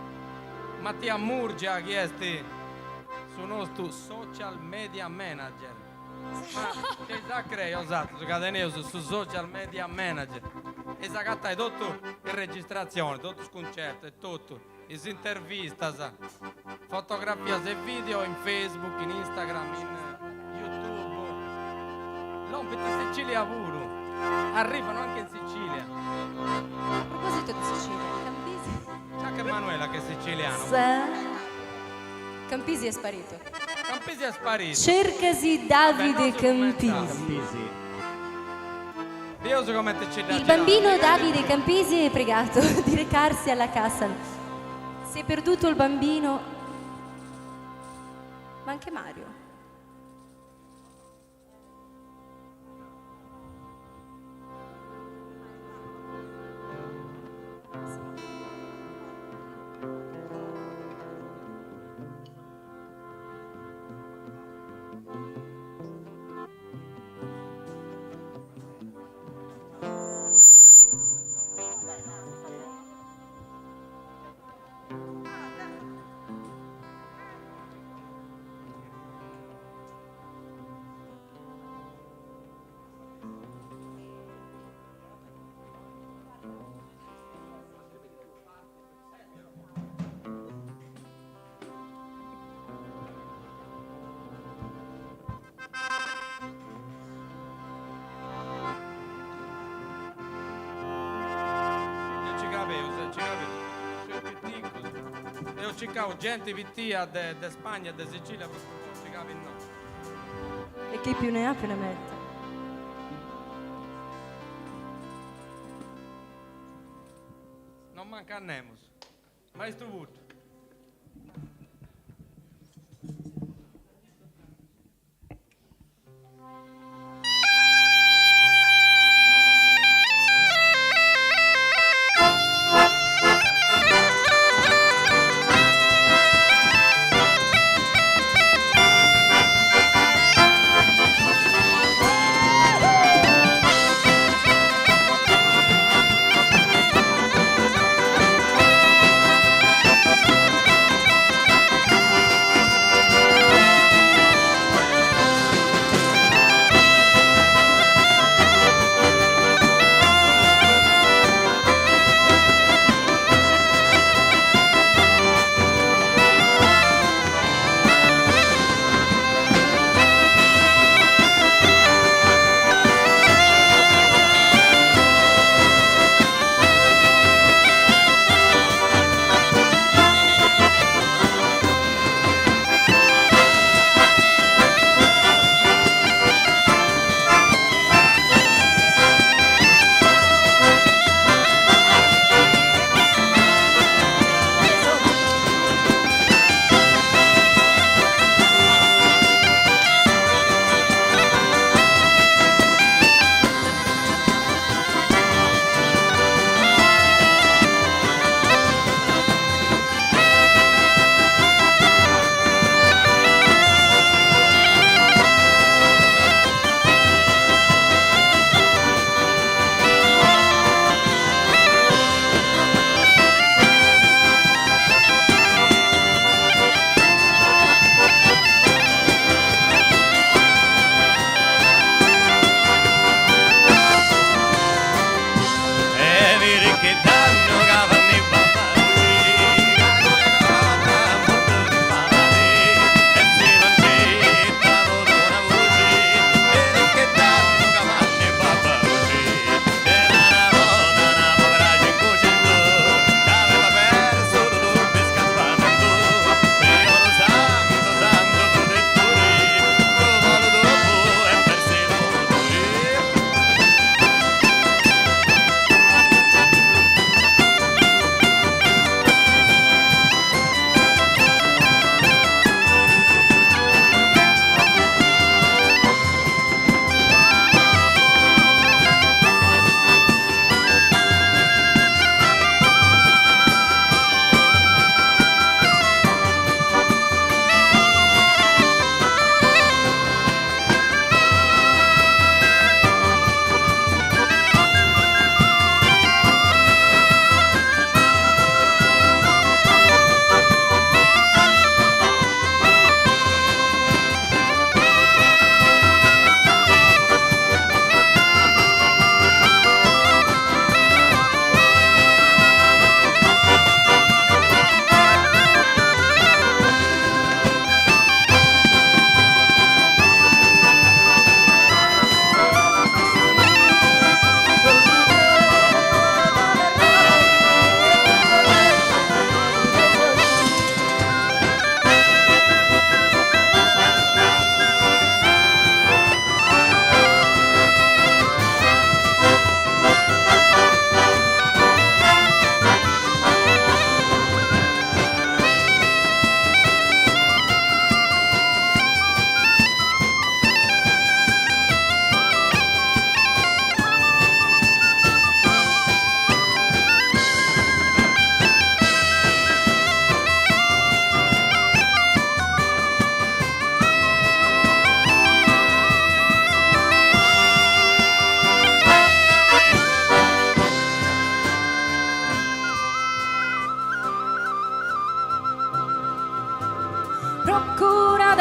Mattia Murgia, che è su nostro social media manager. Che già crei, esatto, che tenevo su social media manager. E sa che hai tutto in registrazione, tutto il concerto e tutto. In interviste, fotografie e video in Facebook, in Instagram, in YouTube. L'ompito Sicilia pure. Arrivano anche in Sicilia. A proposito di Sicilia, Campisi. C'è anche Emanuela che è siciliano. Campisi è sparito. Campisi è sparito. Cercasi Davide Beh, non so Campisi. Io so come te c'è da Il girare. bambino Davide Campisi è pregato di recarsi alla cassa. Si è perduto il bambino. Ma anche Mario. Io cercavo gente vittia de Spagna e de Sicilia, proprio non cercavo il no. E chi più ne ha più ne mette. Non manca a Nemos. Maestro Wood.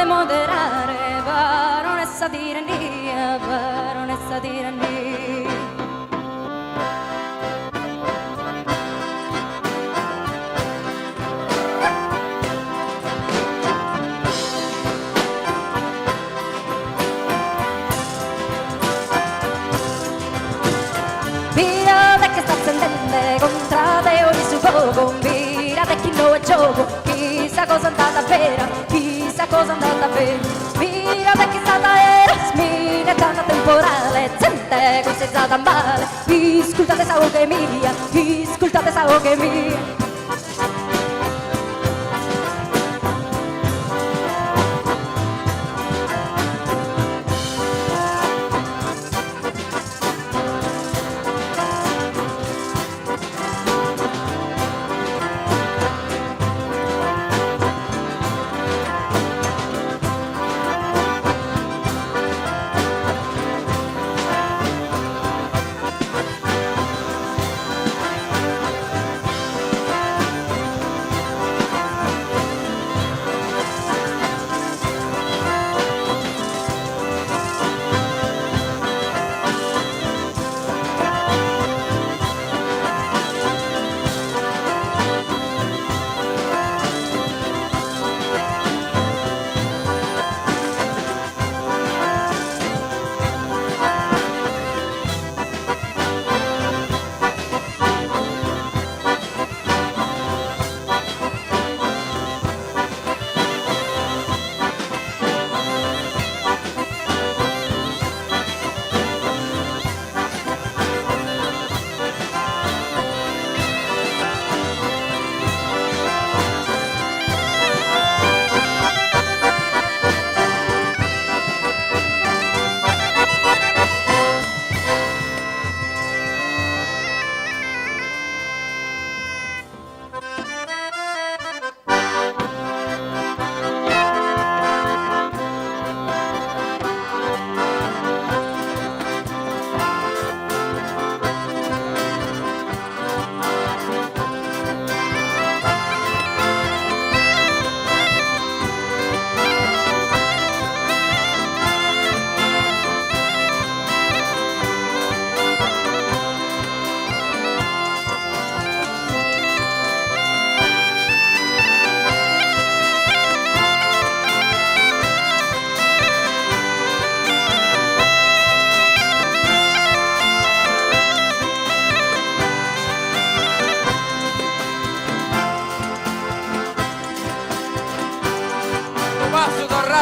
vuole moderare, baronessa di Randia, baronessa di Randia. Pirata che sta accendendo contrade ogni suo fuoco, pirata chi non è gioco, chissà cosa è andata a vera, chissà cosa è andata a vera. Pirata che stata era, sminetta temporale, gente considerata male, ascoltate sa che mia, ascoltate sa che mia.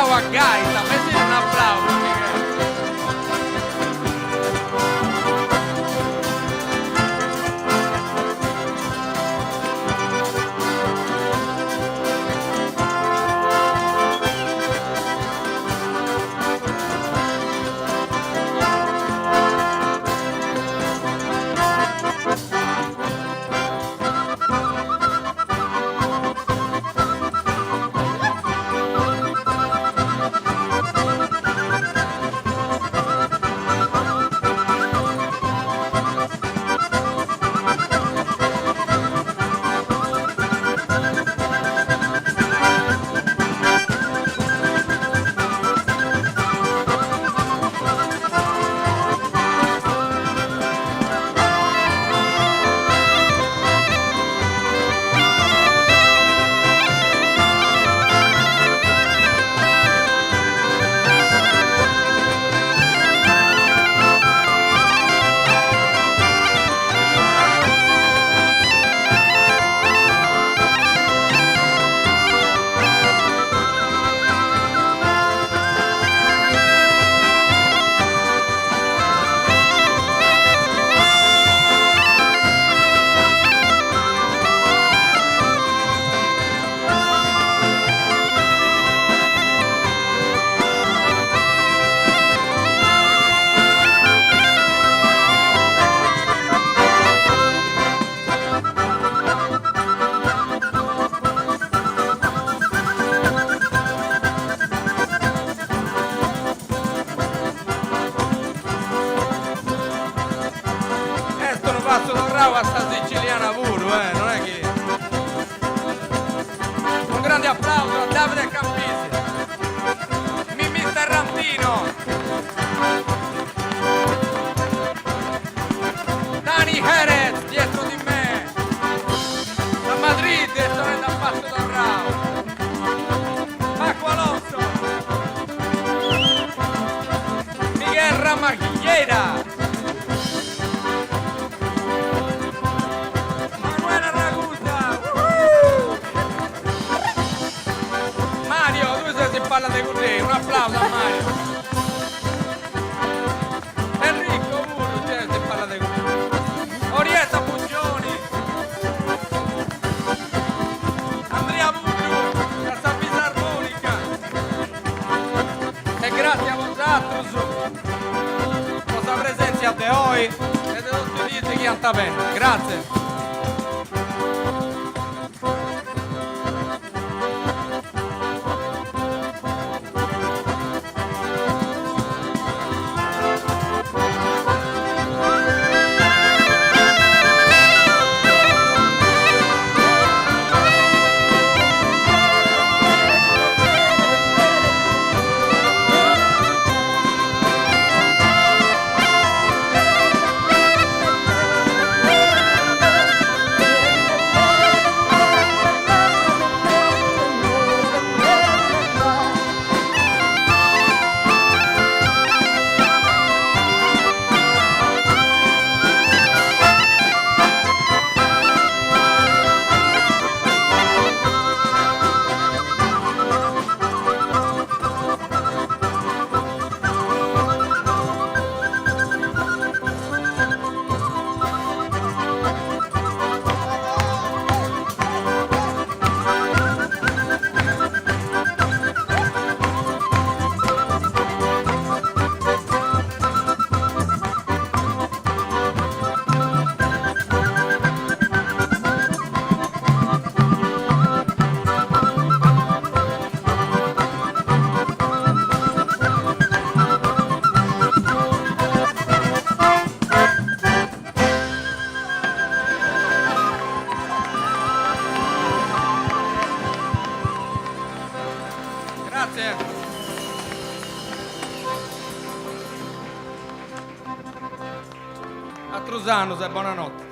bravo a gaita, mettete un applauso, Michele. Passo da bravo a sta siciliana pure, non è che... Un grande applauso a Davide Campisi. Buonasera! Manuela Ragusa! Mario, tu sei si parla con te, un applauso a Mario! Enrico Muro, si parla con te! Orietta Puccioni! Andrea Muro, la San Fisarmonica! E grazie a vosatrus! Vostra presenza de hoy e de tutti dice che sta bene. Grazie. Grazie. A Trusanus e buonanotte.